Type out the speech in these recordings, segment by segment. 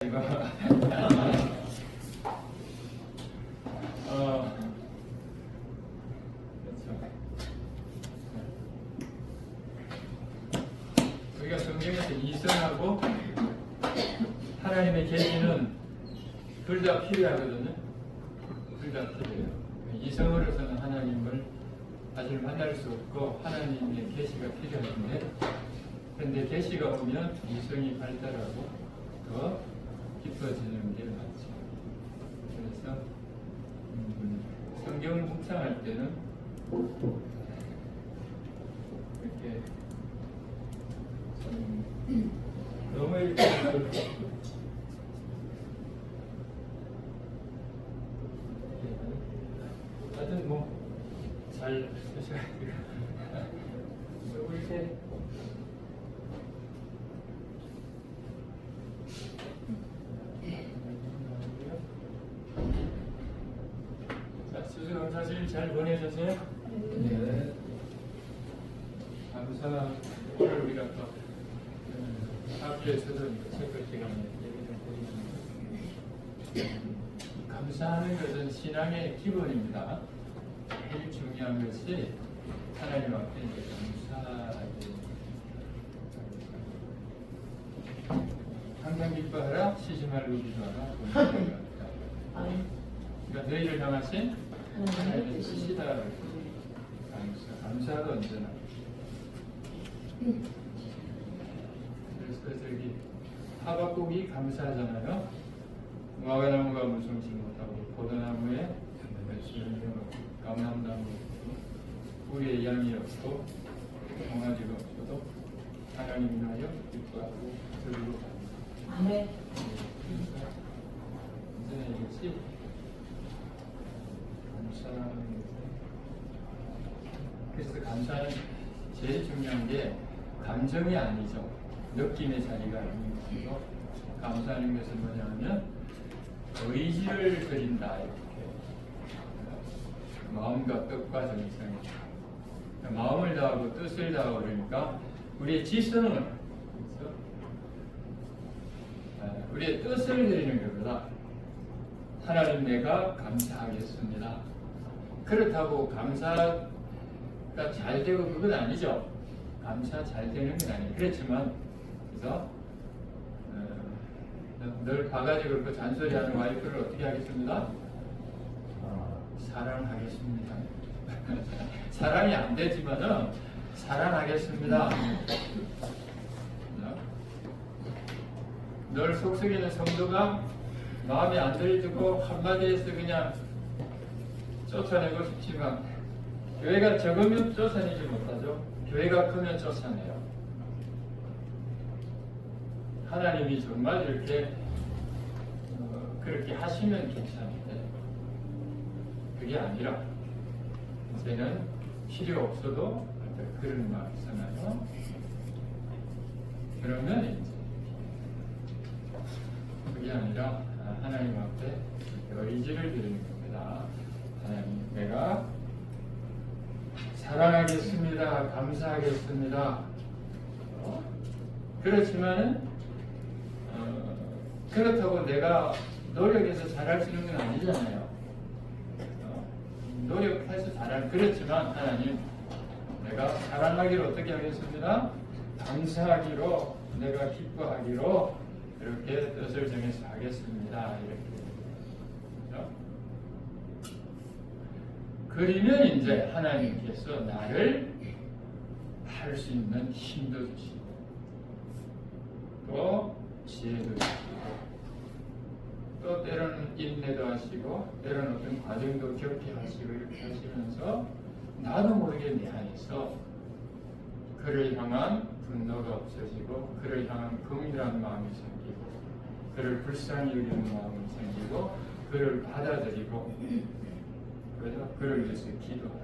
이거 그렇죠. 우리가 성경에서 이성하고 하나님의 계시는 둘 다 필요하거든요. 둘 다 필요해요. 이성으로서는 하나님을 사실 만날 수 없고 하나님의 계시가 필요한데, 그런데 계시가 오면 이성이 발달하고 더 깊어지는 게 맞죠. 그래서 성경을 묵상할 때는 이렇게 너무 이렇게 하여튼 잘 쓰셔야 돼요. 이렇게 수수감사실 잘 보내셨어요? 네. 감사. 오늘 우리가 또 학교에서도 책을 시간에 얘기를 드리는데, 감사하는 것은 신앙의 기본입니다. 제일 중요한 것이 하나님 앞에 감사하게. 항상 기뻐하라, 쉬지 말고 기도하라. 그러니까 너희를 향하신 하나님의 뜻이다. 감사가 언제나. 그래서 저기 하박국이 감사하잖아요. 무화과나무가 무성치 못하고 포도나무에 감람나무 우리의 양이 없고 강아지가 없어도 하나님 인하여 기뻐하고 들고 갑니다. 아멘. 이제 이것이 그래서 감사는 제일 중요한 게 감정이 아니죠. 느낌의 자리가 아닌 것이고, 감사하는 것은 뭐냐면 의지를 드린다. 이렇게 마음과 뜻과 정성이, 마음을 다하고 뜻을 다하고 그러니까 우리의 지성은, 그렇죠? 우리의 뜻을 드리는 것보다 하나님 내가 감사하겠습니다. 그렇다고 감사가 잘 되고 그건 아니죠. 감사 잘 되는 건 아니에요. 그렇지만 그래서 늘 바가지 긁고 잔소리하는 와이프를 어떻게 하겠습니다? 사랑하겠습니다. 사랑이 안 되지만은 사랑하겠습니다. 늘 속썩이는 성도가 마음에 안 들고 한마디에서 그냥 쫓아내고 싶지만, 교회가 적으면 쫓아내지 못하죠. 교회가 크면 쫓아내요. 하나님이 정말 이렇게 그렇게 하시면 괜찮은데, 그게 아니라 이제는 필요 없어도 그런 마음이 있잖아요. 그러면 이제 그게 아니라 하나님 앞에 의지를 드리는 겁니다. 하나님, 내가 사랑하겠습니다. 감사하겠습니다. 그렇지만은 그렇다고 내가 노력해서 잘할 수 있는 건 아니잖아요. 노력해서 잘할, 그렇지만 하나님, 내가 사랑하기로 어떻게 하겠습니다? 감사하기로, 내가 기뻐하기로 이렇게 뜻을 정해서 하겠습니다. 이렇게. 그렇죠? 그러면 이제 하나님께서 나를 할 수 있는 힘도 주시고, 또 지혜도 주시고, 또 때로는 인내도 하시고, 때로는 어떤 과정도 겪게 하시고, 이렇게 하시면서 나도 모르게 내 안에서 그를 향한 분노가 없어지고, 그를 향한 긍휼한 마음이 생기고, 그를 불쌍히 여기는 마음이 생기고, 그를 받아들이고, 그래서 그를 위해서 기도하고,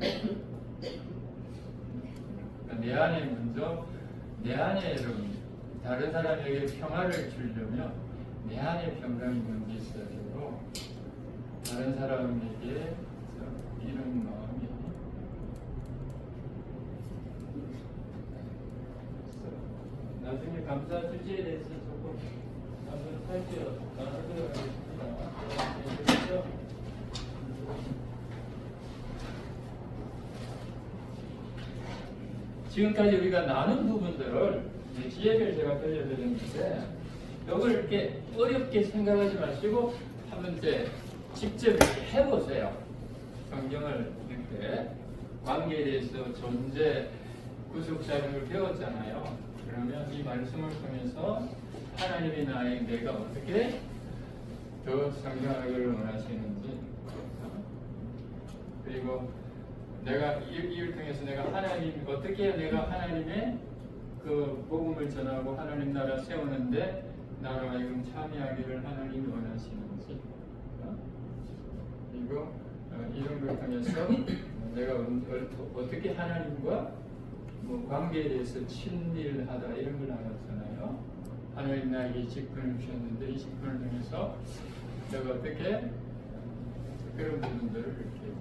그러니까 내 안에 먼저, 내 안에 다른 사람에게 평화를 주려면 내 안에 평강이 먼저 있어야 되고, 다른 사람에게 이런 마음이 나중에 감사 주제에 대해서 조금 한번 살펴요. 지금까지 우리가 나눈 부분들을 이제 지혜를 제가 들려드렸는데 이걸 이렇게 어렵게 생각하지 마시고 한번 이제 직접 이렇게 해보세요. 성경을 이렇게 관계에 대해서 존재 구속사를 배웠잖아요. 그러면 이 말씀을 통해서 하나님이 내가 어떻게 더 성장하기를 원하시는지, 그리고 내가 이를 통해서 어떻게 내가 하나님의 그 복음을 전하고 하나님 나라 세우는데 나로 하여금 참여하기를 하나님이 원하시는지, 그리고 이런 걸 통해서 내가 어떻게 하나님과 관계에 대해서 친밀하다 이런 걸 나눴잖아요. 하나님 나에게 직분을 주셨는데 이 직분을 통해서 내가 어떻게 그런 부분들을 이렇게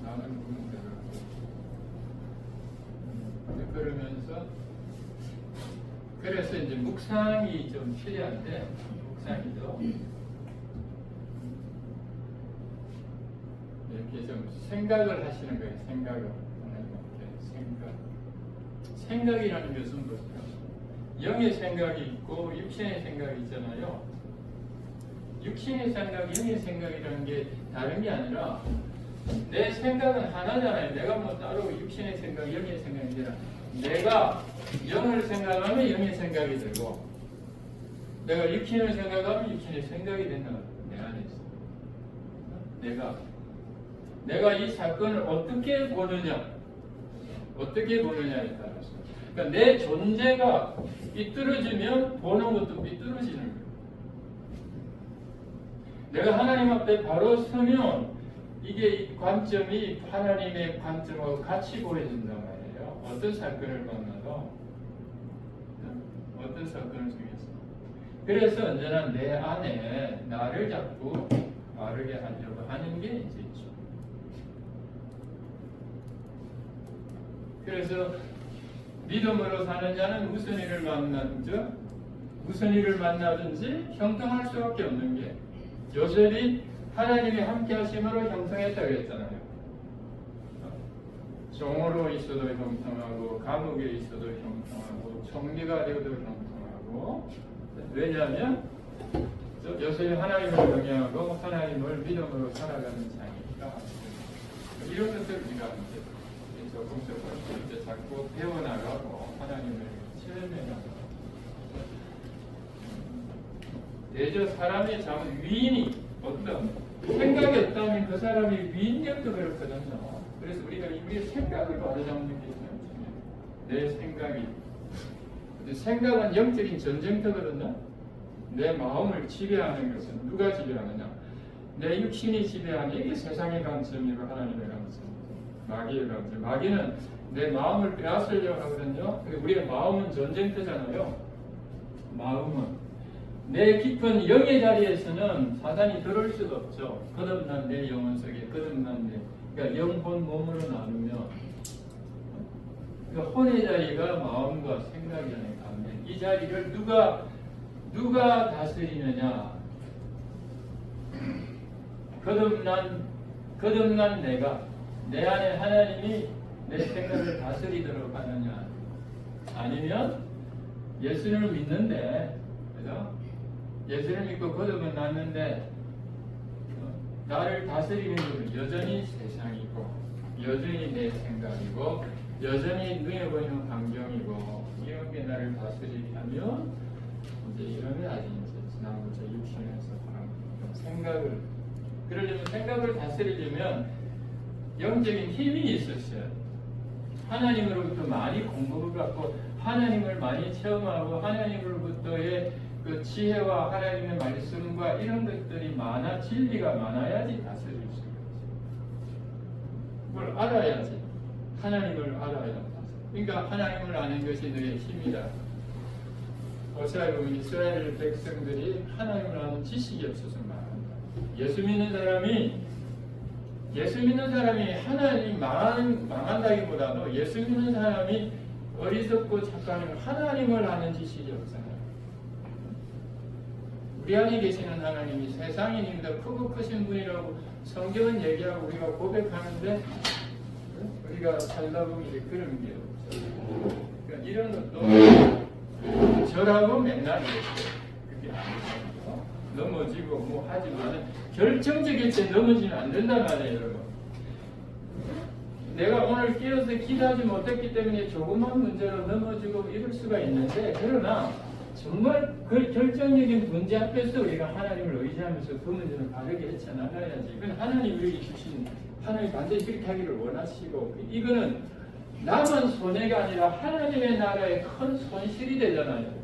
나누는 부분들을 그러면서 그래서 이제 묵상이 좀 필요한데 묵상이죠. 이렇게 좀 생각을 하시는 거예요. 생각이라는 것은 뭐죠? 영의 생각이 있고 육신의 생각이 있잖아요. 육신의 생각, 영의 생각이라는 게 다른 게 아니라 내 생각은 하나잖아요. 내가 뭐 따로 육신의 생각, 영의 생각이 아니라 내가 영을 생각하면 영의 생각이 되고 내가 육신을 생각하면 육신의 생각이 된다는 거예요. 내 안에서. 내가 이 사건을 어떻게 보느냐에 따라서. 그러니까 내 존재가 삐뚤어지면 보는 것도 삐뚤어지는 거예요. 내가 하나님 앞에 바로 서면 이게 이 관점이 하나님의 관점하고 같이 보여진단 말이에요. 어떤 사건을 만나도 어떤 사건을 통해서. 그래서 언제나 내 안에 나를 자꾸 바르게 하려고 하는 게 이제 있죠. 그래서 믿음으로 사는 자는 무슨 일을 만나든지 형통할 수밖에 없는 게 요셉이 하나님이 함께 하심으로 형통했다고 했잖아요. 종으로 있어도 형통하고 감옥에 있어도 형통하고 총리가 되어도 형통하고. 왜냐하면 요셉이 하나님을 경외하고 하나님을 믿음으로 살아가는 자니까. 이런 것들을 우리가 조금씩 이제 자꾸 배워나가고 하나님을 체험해나가고. 대저 사람이 참 위인이 어떤 생각이 없다면 그 사람이 위인력도 그렇거든요. 그래서 우리가 우리의 생각을 바로잡는 게 중요해요. 내 생각이. 생각은 영적인 전쟁터거든요. 내 마음을 지배하는 것은 누가 지배하느냐? 내 육신이 지배하는 이게 세상의 관점이고 하나님의 관점. 마귀의 관점. 마귀는 내 마음을 빼앗으려고 하거든요. 우리의 마음은 전쟁터잖아요. 마음은. 내 깊은 영의 자리에서는 사단이 들어올 수가 없죠. 거듭난 내 영혼 속에 거듭난 그러니까 영혼 몸으로 나누면 그 혼의 자리가 마음과 생각이라는 가운데 이 자리를 누가 다스리느냐? 거듭난 내가 내 안에 하나님이 내 생각을 다스리도록 하느냐? 아니면 예수를 믿는데 그죠? 예수를 믿고 거듭은 났는데 나를 다스리는 것은 여전히 세상이고 여전히 내 생각이고 여전히 눈에 보이는 환경이고 이런 게 나를 다스리게 하면 이제 이러면 아직 이제 지난번에 육신에서 생각을 그러려면 생각을 다스리려면 영적인 힘이 있었어요. 하나님으로부터 많이 공급을 받고 하나님을 많이 체험하고 하나님으로부터의 그 지혜와 하나님의 말씀과 이런 것들이 진리가 많아야지 다스릴 수 있지. 그걸 알아야지. 하나님을 알아야. 그러니까 하나님을 아는 것이 너의 힘이다. 호세아에 보면 이스라엘 백성들이 하나님을 아는 지식이 없어서 말한다. 예수 믿는 사람이 하나님 망한다기보다도 예수 믿는 사람이 어리석고 착각하는 하나님을 아는 지식이 없잖아요. 우리 안에 계시는 하나님이 세상인입니다. 크고 크신 분이라고 성경은 얘기하고 우리가 고백하는데 우리가 살다 보면 이제 그런 게 없죠. 그러니까 이런 것도 저라고 맨날 이렇게 그게 아니거든요. 넘어지고 뭐 하지만 결정적일 때 넘어지면 안 된단 말이에요, 여러분. 내가 오늘 깨어서 기도하지 못했기 때문에 조그만 문제로 넘어지고 이럴 수가 있는데, 그러나 정말 그 결정적인 문제 앞에서 우리가 하나님을 의지하면서 그 문제는 바르게 헤쳐나가야지. 이건 하나님 우리에게 주신, 하나님 반드시 그렇게 하기를 원하시고, 이거는 남은 손해가 아니라 하나님의 나라의 큰 손실이 되잖아요.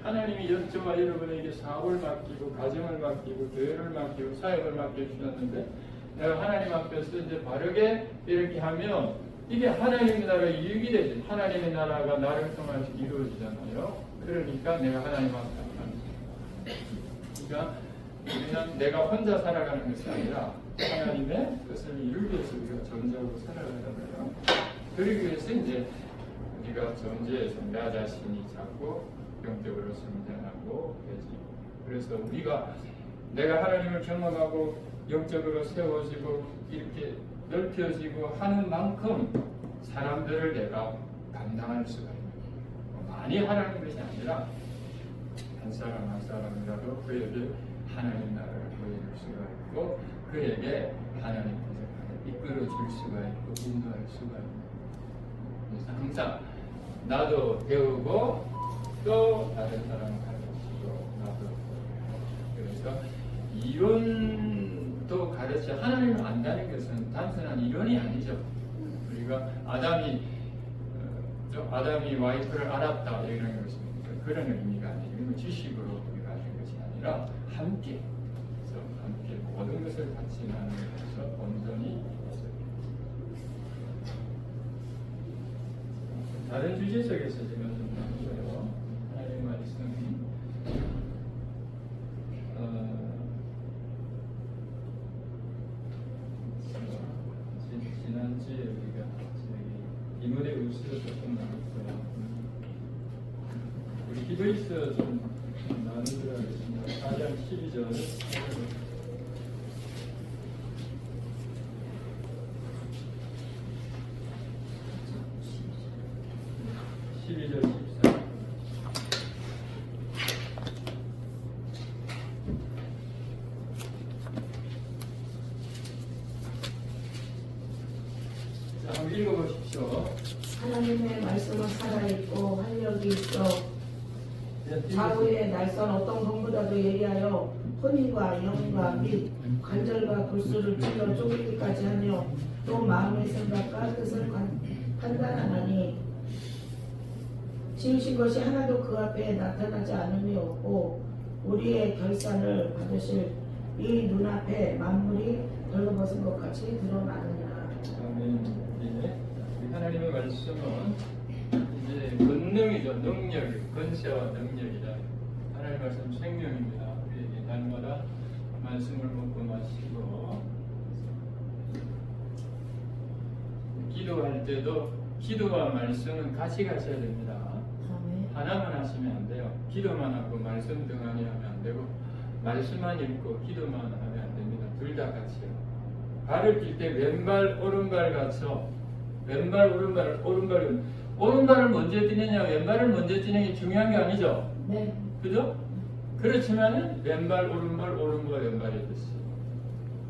하나님이 저와 여러분에게 사업을 맡기고 가정을 맡기고 교회를 맡기고 사역을 맡겨주셨는데, 내가 하나님 앞에서 이제 바르게 이렇게 하면 이게 하나님의 나라의 이익이 되지. 하나님의 나라가 나를 통해서 이루어지잖아요. 그러니까 내가 하나님 앞에 합니다. 그러니까 우리는 내가 혼자 살아가는 것이 아니라 하나님의 뜻을 이루기 위해서 우리가 전적으로 살아가는 거예요. 그러기 위해서 이제 우리가 존재에서 나 자신이 자꾸 영적으로 성장하고 되지. 그래서 우리가 내가 하나님을 경험하고 영적으로 세워지고 이렇게 넓혀지고 하는 만큼 사람들을 내가 감당할 수가 있는 거예요. 많이 하라는 것이 아니라 한 사람 한 사람이라도 그에게 하나님 나라를 보여줄 수가 있고 그에게 하나님께서 이끌어 줄 수가 있고 인도할 수가 있는 거예요. 그래서 항상 나도 배우고 또 다른 사람 가르치고 나도 그래서 이론도 가르쳐 하나님을 안다는 것은 단순한 이론이 아니죠. 우리가 아담이 와이프를 알았다 이런 것은 그런 의미가 아니고 지식으로 우리가 하는 것이 아니라 함께 그래서 함께 모든 것을 같이 나누면서 온전히 다른 주제 속에서 제가 좀 나누고요. 하나님의 말씀이 지난주에 우리가 이문의 우스를 조금 나눴고요. 우리 기도에서 좀 나누도록 하겠습니다. 4장 12절 12절 14절 자, 한번 읽어보십시오. 하나님의 말씀은 살아있고 활력이 있어 좌우의 날선 어떤 것보다도 예리하여 혼인과 영과 및 관절과 골수를 찔러 쪼개기까지 하며 또 마음의 생각과 뜻을 판단하나니 지으신 것이 하나도 그 앞에 나타나지 않음이 없고 우리의 결산을 받으실 이 눈앞에 만물이 벌거벗은 것 같이 드러나느냐. 아멘. 예. 하나님의 말씀은 이제 권능이죠. 능력, 권세와 능력이다. 하나님의 말씀 생명입니다. 우리에게 날마다 말씀을 먹고 마시고 기도할 때도 기도와 말씀은 같이 가셔야 됩니다. 하나만 하시면 안 돼요. 기도만 하고 말씀 등한히 하면 안 되고 말씀만 읽고 기도만 하면 안 됩니다. 둘 다 같이요. 발을 뛸 때 왼발 오른발 같이 왼발 오른발을 먼저 뛰느냐 왼발을 먼저 뛰는 게 중요한 게 아니죠. 네. 그죠? 그렇지만은 왼발 오른발 왼발이 됐어요.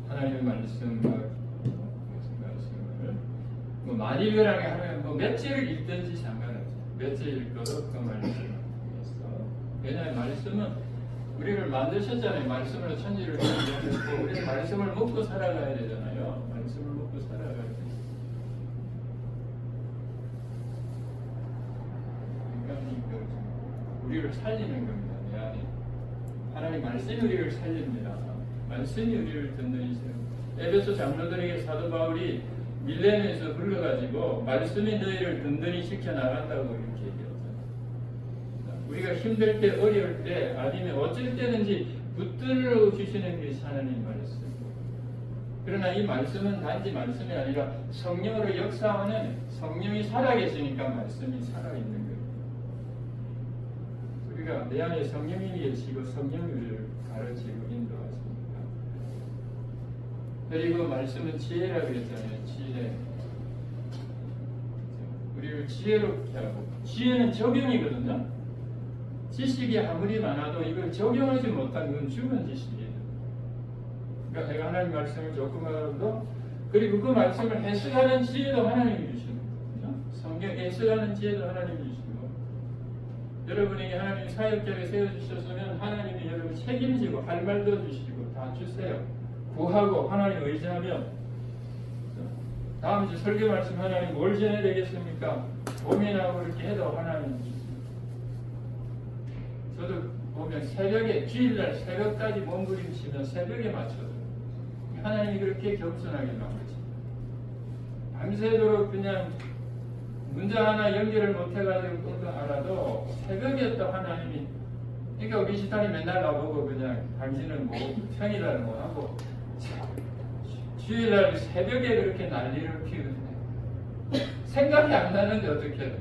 하나님의 말씀을 뭐 만일이라게 하면 뭐 며칠을 읽든지 상관없어요. 며칠 읽어도 그 말씀을 했어. 왜냐하면 말씀은 우리를 만드셨잖아요. 말씀으로 천지를 만드셨고 우리는 말씀을 먹고 살아가야 되잖아요. 말씀을 먹고 살아가야 돼. 그러니까 우리를 살리는 겁니다. 내 안에 하나님 말씀이 우리를 살립니다. 말씀이 우리를 든든히 세웁니다. 에베소 장로들에게 사도 바울이 밀레니에서 불러가지고 말씀이 너희를 든든히 지켜나간다고 이렇게 얘기했잖아요. 우리가 힘들 때 어려울 때 아니면 어쩔 때든지 붙들어 주시는 것이 하나님 말씀. 그러나 이 말씀은 단지 말씀이 아니라 성령으로 역사하는 성령이 살아계시니까 말씀이 살아있는 거예요. 우리가 내 안에 성령이 계시고 성령이 우리를 가르치고 인도하십니다. 그리고 말씀은 지혜라고 그랬잖아요. 지혜. 우리를 지혜롭게 하고, 지혜는 적용이거든요. 지식이 아무리 많아도 이걸 적용하지 못한 건 죽은 지식이에요. 그러니까 내가 하나님 말씀을 조금 알아도, 그리고 그 말씀을 해석하는 지혜도 하나님이 주시는 거예요. 성경 해석하는 지혜도 하나님이 주시고, 여러분에게 하나님이 사역자를 세워주셨으면 하나님이 여러분 책임지고 할 말도 주시고 다 주세요. 구하고 하나님 의지하면. 다음 주 설교 말씀 하나님 뭘 전해야 되겠습니까? 고민하고 이렇게 해도 하나님 주세요. 저도 보면 새벽에, 주일날 새벽까지 몸부림치면 새벽에 맞춰서 하나님이 그렇게 겸손하게 나오지. 밤새도록 그냥 문장 하나 연결을 못해가지고 그것도 알아도 새벽에 또 하나님이, 그러니까 우리 시탄이 맨날 나보고 그냥 당신은 뭐 평일날 뭐 하고 주일날 새벽에 그렇게 난리를 피우네. 생각이 안 나는데 어떻게 해?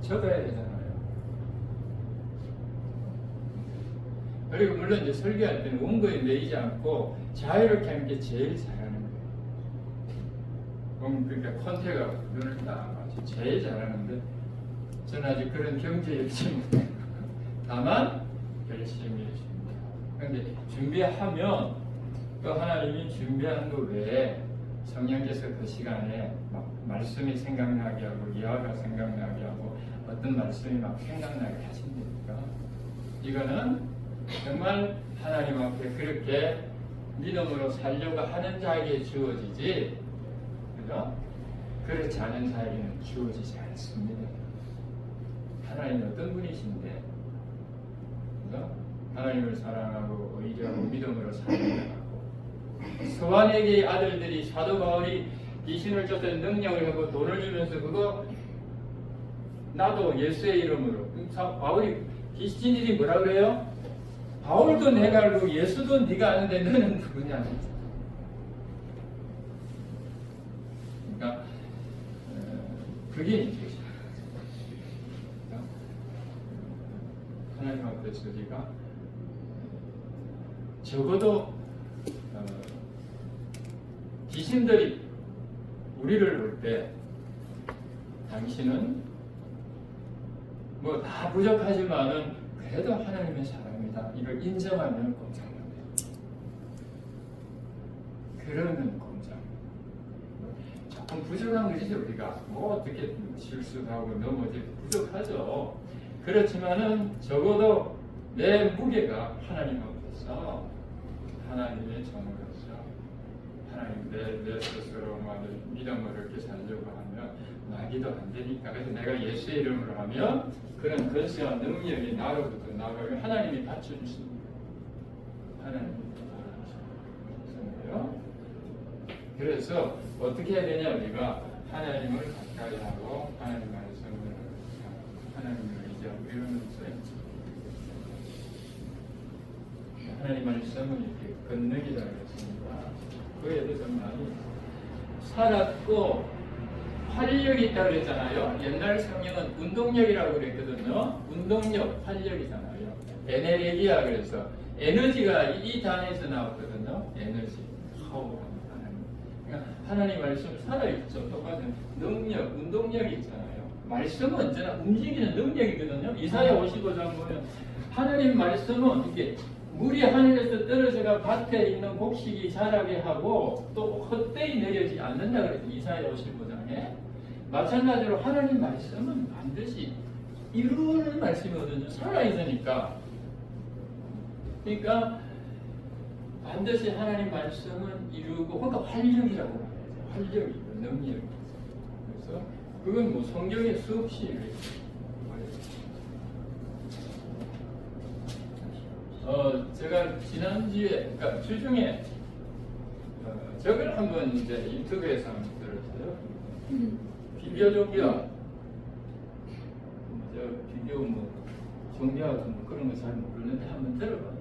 저도 해야 되잖아요. 그리고 물론 이제 설교할 때는 원고에 매이지 않고 자유롭게 하는 게 제일 잘하는 거예요. 그러니까 컨테가 눈을 딱 맞춰 제일 잘하는데 저는 아직 그런 경지에 있지 못해요. 다만 열심히 해줍니다. 그런데 준비하면 또 하나님이 준비하는 것 외에 성령께서 그 시간에 막 말씀이 생각나게 하고 예화가 생각나게 하고 어떤 말씀이 막 생각나게 하신다니까. 이거는 정말 하나님 앞에 그렇게 믿음으로 살려고 하는 자에게 주어지지, 그죠? 그렇지 않은 자에게는 주어지지 않습니다. 하나님이 어떤 분이신데, 그죠? 하나님을 사랑하고 의지하고 믿음으로 살려고 스와네게의 아들들이 사도 바울이 귀신을 쫓는 능력을 하고 돈을 주면서 그거 나도 예수의 이름으로, 바울이 귀신들이 뭐라 그래요? 바울도 내가 알고 예수도 네가 아는데 너는 누구냐? 그러니까 그게 이제 하나님 앞에서 우리가 적어도 귀신들이 우리를 볼 때 당신은 뭐 다 부족하지만은 그래도 하나님의 사람이다. 이걸 인정하면 공장입니다. 그러면 공장. 조금 부족한 것이죠. 우리가 뭐 어떻게 실수하고 넘어지 부족하죠. 그렇지만은 적어도 내 무게가 하나님 앞에서 하나님의 종으로서 하나님 내 스스로 믿음을 이렇게 살려고 하면 나기도 안 되니까. 그래서 내가 예수의 이름으로 하면 그런 권세와 능력이 나로부터 나가면 하나님이 받쳐주십니다. 하나님이 받쳐주십니다. 그래서 어떻게 해야 되냐, 우리가 하나님을 가까이 하고 하나님 말씀을 하나님을 의지하고 이러면서 하나님 말씀은 이렇게 권능이라 그랬습니다. 그에 대해서 많이 살았고 활력이 있다고 그랬잖아요. 옛날 성경은 운동력이라고 그랬거든요. 운동력, 활력이잖아요. 에네르기야 그래서 에너지가 이 단에서 나왔거든요. 에너지, 파워. 그러니까 하나님 말씀 살아있죠. 똑같은 능력, 운동력이 있잖아요. 말씀은 언제나 움직이는 능력이거든요. 이사야 55장 보면 하나님 말씀은 이게 물이 하늘에서 떨어져가 밭에 있는 곡식이 자라게 하고 또 헛되이 내려지지 않는다 그랬죠. 이사야 55장에. 마찬가지로 하나님 말씀은 반드시 이루는 말씀이거든요. 살아있으니까. 그러니까 반드시 하나님 말씀은 이루고, 그러니까 활력이라고 말해요. 활력이, 능력이. 그래서 그건 뭐 성경에 수없이 제가 지난주에, 그러니까 주중에 저걸 한번 이제 유튜브에서 한번 들었어요. 비교 종교, 비교 뭐 종교하고 뭐 그런 거 잘 모르는데 한번 들어봐요.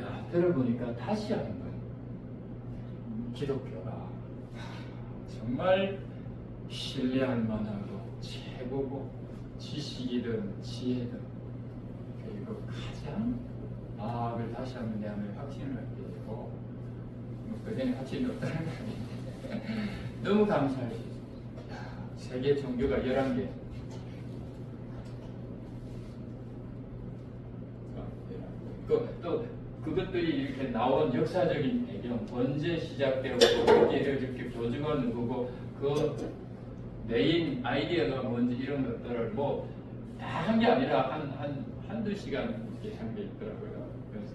야, 들어보니까 다시 한번 기독교가 정말 신뢰할 만하고 최고고 지식이든 지혜든 그리고 가장 그걸 다시 한번 내 안에 확신을 하게 되고 뭐 그전에 확신이 없다는 거 아닌데 너무 감사할 수 있습니다. 세계 종교가 11개. 또 그것들이 이렇게 나온 역사적인 배경, 언제 시작되었고 어디에 이렇게 교주가 누구고 그 메인 아이디어가 뭔지 이런 것들을 뭐 다 한 게 아니라 한두 시간 이렇게 한 게 있더라고요. 그래서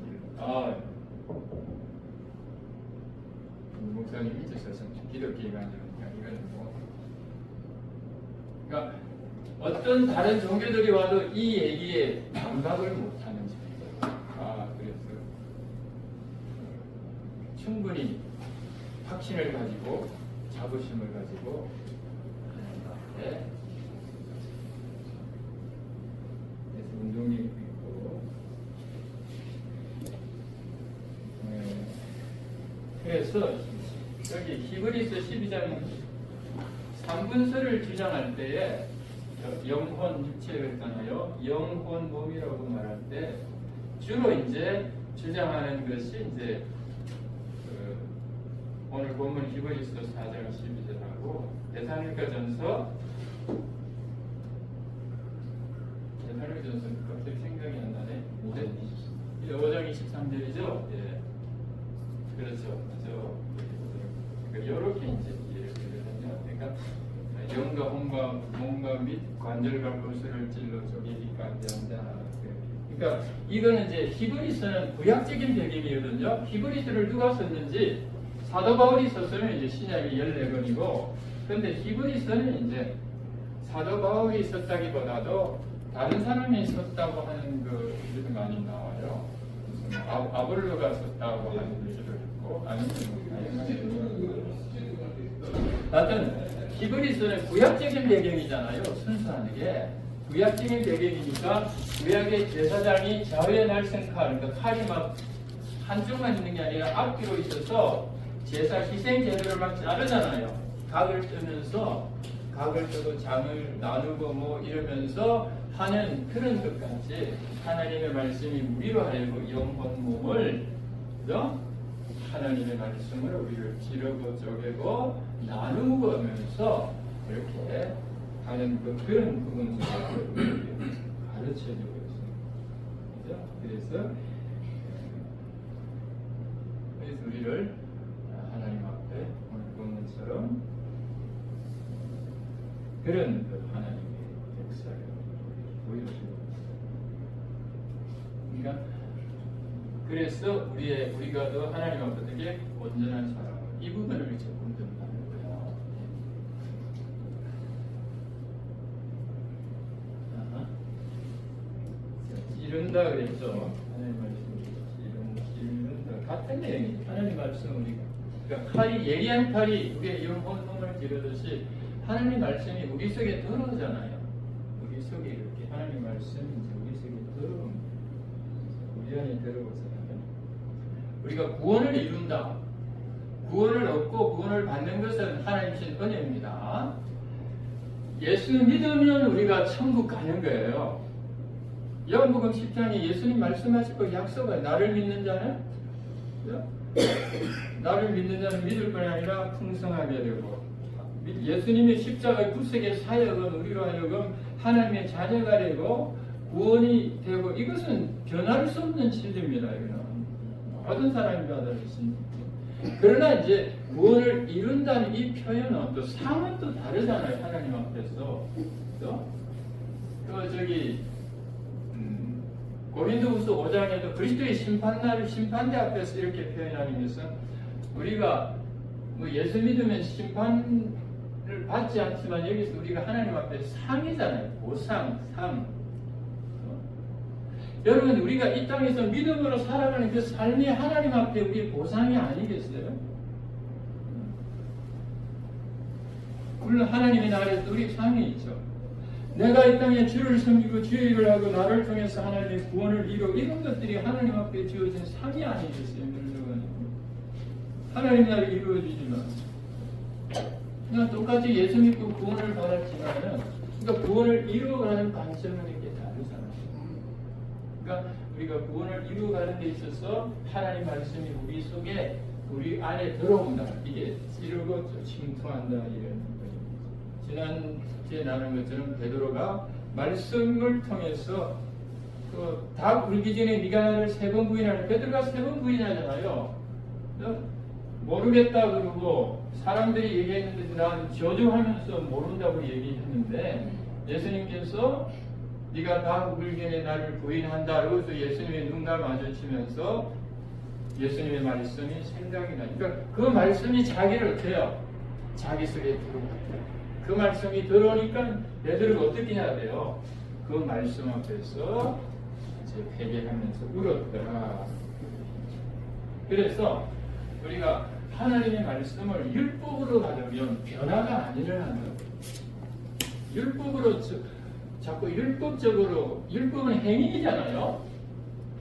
목사님 잊으셔서 기독교가 아니니까 이거는 뭐 그러니까 어떤 다른 종교들이 와도 이 얘기에 반박을 못하는 종교. 그래서 충분히 확신을 가지고 자부심을 가지고 하나님 앞에 그래서 운동이 있고 그래서 여기 히브리서 12장 3분서를 주장할 때에 영혼 육체를 했잖아요. 영혼 몸이라고 말할 때 주로 이제 주장하는 것이 이제 오늘 본문 히브리서 4장 12절하고 데살로니가전서 갑자기 생각이 안 나네. 5장 23절이죠. 예. 그렇죠. 이렇게 이제 이해를 하면 그러니까 영과 몸과 및 관절과 골수를 찔러 쪼개니까 안 된다. 그러니까 이거는 이제 히브리서는 구약적인 배경이거든요. 히브리서를 누가 썼는지 사도 바울이 썼으면 이제 신약이 14권이고, 그런데 히브리서는 이제 사도 바울이 썼다기보다도 다른 사람이 썼다고 하는 그 글이 많이 나와요. 아볼로가 썼다고 하는 글도 있고, 하여튼 히브리서는 구약적인 배경이잖아요. 순수하게 구약적인 배경이니까 구약의 제사장이 좌우에 날선 칼, 그러니까 칼이 막 한쪽만 있는 게 아니라 앞뒤로 있어서 제사 희생 제도를 막 자르잖아요. 각을 뜨면서 각을 뜨고 장을 나누고 뭐 이러면서 하는 그런 것 같이 하나님의 말씀이 우리로 하여금 영혼 몸을 하나님의 말씀으로 우리를 찌르고 쪼개고 나누면서 이렇게 하는 그런 부분을 가르쳐주고 있습니다. 그래서 우리를 하나님 앞에 오늘 본문처럼 그런 하나님의 역사를 보여주고 있습니다. 그러니까 그래서 우리가 더 하나님 앞에 되게 온전한 사람 이 부분을 조금 든다는 거예요. 이른다 그랬죠. 하나님 말씀 이른다 같은 내용이 하나님 말씀 우리가 그러니까 칼이 예리한 칼이 우리의 영혼 몸을 찌르듯이 하나님 말씀이 우리 속에 들어오잖아요. 우리 속에 이렇게 하나님 말씀이 우리 속에 들어옵니다. 우리 안에 들어오잖아요. 우리가 구원을 이룬다. 구원을 얻고 구원을 받는 것은 하나님 신 은혜입니다. 예수 믿으면 우리가 천국 가는 거예요. 요한복음 10장에 예수님 말씀하시고 약속은 나를 믿는 자는 나를 믿는 자는 믿을 뿐 아니라 풍성하게 되고 예수님의 십자가의 구속의 사역은 우리로 하여금 하나님의 자녀가 되고 구원이 되고 이것은 변할 수 없는 진리입니다. 이거는 어떤 사람이 받을 수 있습니까? 그러나 이제 구원을 이룬다는 이 표현은 또 상은 또 다르잖아요. 하나님 앞에서 고린도후서 5장에도 그리스도의 심판대 앞에서 이렇게 표현하는 것은 우리가 뭐 예수 믿으면 심판을 받지 않지만 여기서 우리가 하나님 앞에 상이잖아요. 보상, 상. 여러분 우리가 이 땅에서 믿음으로 살아가는 그 삶이 하나님 앞에 우리의 보상이 아니겠어요? 물론 하나님의 나라에서 우리 상이 있죠. 내가 이 땅에 주를 섬기고 주의 일을 하고 나를 통해서 하나님의 구원을 이루고 이런 것들이 하나님 앞에 주어진 상이 아니겠어요? 물론 하나님 나라를 이루어지지만 그냥 똑같이 예수 믿고 구원을 받았지만 그러니까 구원을 이루어가는 관점은 이렇게 다르잖아요. 그러니까 우리가 구원을 이루어가는 데 있어서 하나님 말씀이 우리 속에 우리 안에 들어온다. 이게 찌르고 침투한다 이런 거예요. 지난주에 나눈 것처럼 베드로가 말씀을 통해서 다 울기 전에 네가 나를 3번 부인하라. 베드로가 3번 부인하잖아요. 모르겠다 그러고 사람들이 얘기했는데 난 저주하면서 모른다고 얘기했는데 예수님께서 네가 다 울기 전에 나를 부인한다. 그래서 예수님의 눈과 마주치면서 예수님의 말씀이 생각이 나. 그러니까 그 말씀이 자기를 어떻게 해요? 자기 속에 들어오고 그 말씀이 들어오니까 베드로가 어떻게 해야 돼요? 그 말씀 앞에서 이제 회개하면서 울었더라. 그래서 우리가 하나님의 말씀을 율법으로 받으면 변화가 안 일어난다고. 율법으로 자꾸 율법적으로 율법은 행위잖아요.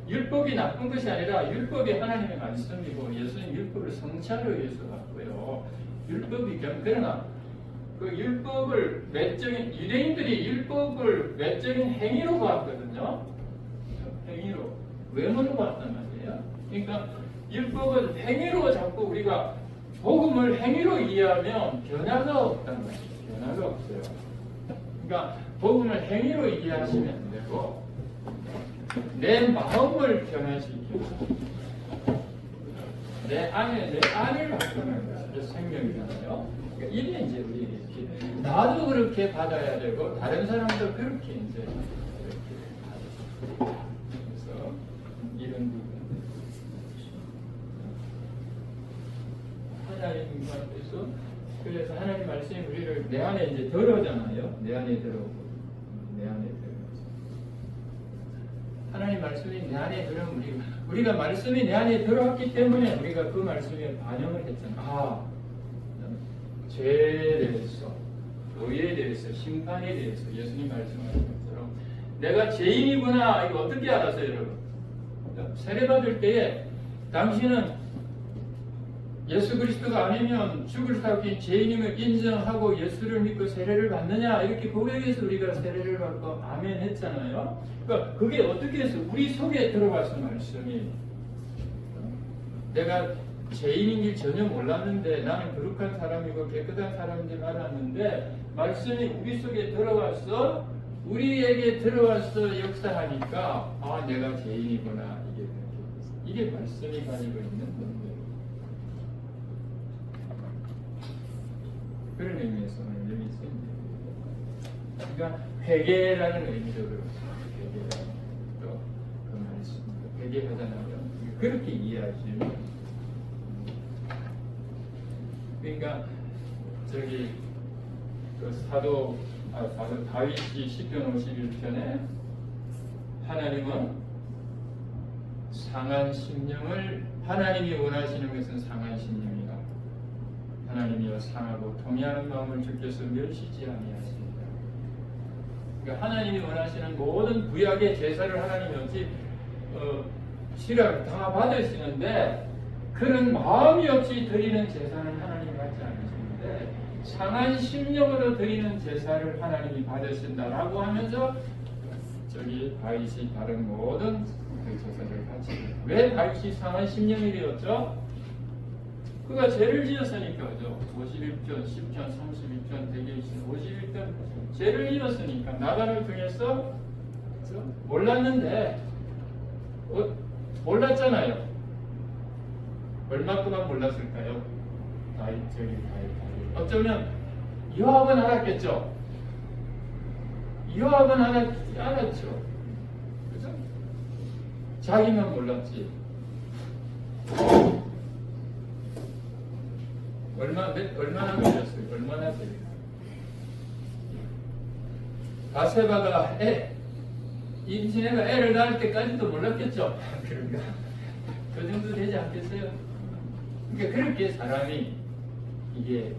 율법이 나쁜 것이 아니라 율법이 하나님의 말씀이고 예수님 율법을 성취하기 위해서 왔고요. 율법이 그러나 그 율법을 외적인 유대인들이 율법을 외적인 행위로 봤거든요. 행위로 외모로 봤단 말이에요. 그러니까 율법은 행위로 자꾸 우리가 복음을 행위로 이해하면 변화가 없단 말이에요. 변화가 없어요. 그러니까 복음을 행위로 이해하시면 안 되고 내 마음을 변화시키고 내 안을 바꾸는 것이 생명이잖아요. 그러니까 이게 이제 우리 이렇게 나도 그렇게 받아야 되고 다른 사람도 그렇게 이제 이렇게 받아야 되고 그래서 이런 부분 하나님께서 그래서 하나님 말씀이 우리를 내 안에 이제 들어오잖아요. 내 안에 들어오고 내 안에 들어오고 하나님 말씀이 내 안에 들어오면 우리가 말씀이 내 안에 들어왔기 때문에 우리가 그 말씀에 반영을 했잖아. 죄에 대해서, 의에 대해서, 심판에 대해서 예수님 말씀하신 것처럼 내가 죄인이구나. 이거 어떻게 알았어요, 여러분? 세례받을 때에 당신은 예수 그리스도가 아니면 죽을 수밖에 죄인임을 인정하고 예수를 믿고 세례를 받느냐 이렇게 고백해서 우리가 세례를 받고 아멘 했잖아요. 그러니까 그게 어떻게 해서 우리 속에 들어가서 말씀이 내가 죄인인 줄 전혀 몰랐는데 나는 거룩한 사람이고 깨끗한 사람인 줄 알았는데 말씀이 우리 속에 들어가서 우리에게 들어와서 역사하니까 아 내가 죄인이구나 이게 말씀이 가지고 있는 건데 그런 의미에서 오늘 여기 있습니다. 그러니까 회개라는 의미로 회개라는 또그 말씀 회개하잖아요. 그렇게 이해하시면 그러니까 저기 그 사도 다윗이 시편 51편에 하나님은 상한 심령을 하나님이 원하시는 것은 상한 심령이라 하나님이여 상하고 통해하는 마음을 주께서 멸시지 아니하십니다. 그러니까 하나님이 원하시는 모든 구약의 제사를 하나님이 어찌 실을 다 받으시는데 그런 마음이 없이 드리는 제사는 하나님 받지 않으시는데 상한 심령으로 드리는 제사를 하나님이 받으신다라고 하면서 저기 다윗이 다른 모든 그 제사를 같이 왜 다윗이 상한 심령이 되었죠? 그가 죄를 지었으니까죠. 51편, 10편, 31편, 대개이신 51편 죄를 지었으니까 나단을 통해서 몰랐는데 몰랐잖아요. 얼마큼만 몰랐을까요? 다윗. 어쩌면 요압은 알았겠죠. 요압은 알았죠. 그죠? 자기만 몰랐지. 얼마나 걸렸어요? 얼마나 걸렸어요? 바세바가 임신해가 애를 낳을 때까지도 몰랐겠죠. 그런가? 그 정도 되지 않겠어요? 그러니까 그렇게 사람이 이게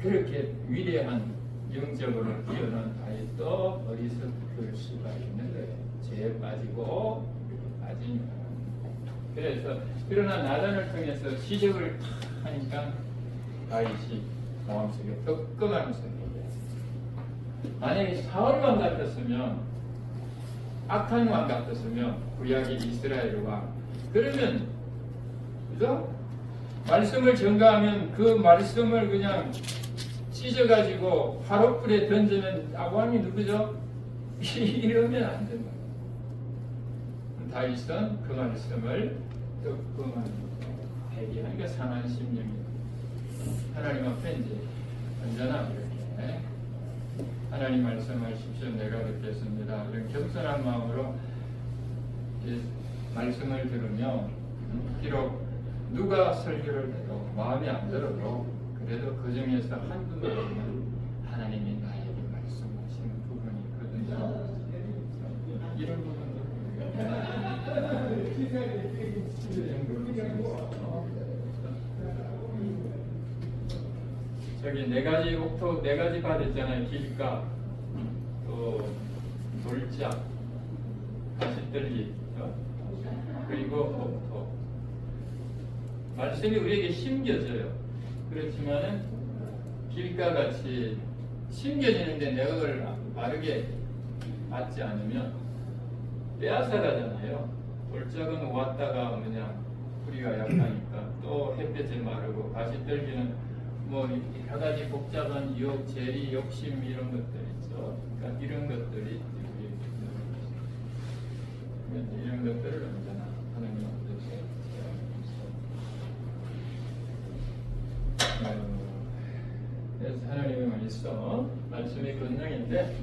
그렇게 위대한 영적으로 뛰어난 다윗도 어리석을 수가 있는 거예요. 죄에 빠지고 빠지니까. 그래서 그러나 나단을 통해서 시적을 하니까 다윗이 마음속에 뜨끔하면서 만약에 사울 왕 같았으면 악한 왕 같았으면 구약의 이스라엘 왕 그러면 그죠? 말씀을 전가하면 그 말씀을 그냥 찢어가지고 화롯불에 던지면 아브라함이 누구죠? 이러면 안 된다. 다윗은 그 말씀을 조금은 회개하니까 상한 심령이 하나님 앞에 이제 언제나 이렇게 하나님 말씀하십시오. 내가 듣겠습니다. 이런 겸손한 마음으로 말씀을 들으며 비록 누가 설교를 해도 마음에 안 들어도 그래도 그 중에서 한두 마디는 하나님이 나에게 말씀하시는 부분이 있거든요. 이런 저기 네 가지 옥토 네 가지 밭 있잖아요. 길가, 또 돌짝, 가시떨기, 그리고 옥토. 말씀이 우리에게 심겨져요. 그렇지만은 길가 같이 심겨지는데 내가 그걸 바르게 맞지 않으면 빼앗아가잖아요. 돌짝은 왔다가 그냥 뿌리가 약하니까 또 햇볕에 마르고 가시떨기는 뭐 여러 가지 복잡한 유혹, 재리, 욕심 이런 것들 있죠. 그러니까 이런 것들이 이런 것들을 언제나 하나님 앞에서 그래서 하나님의 말씀의 권능인데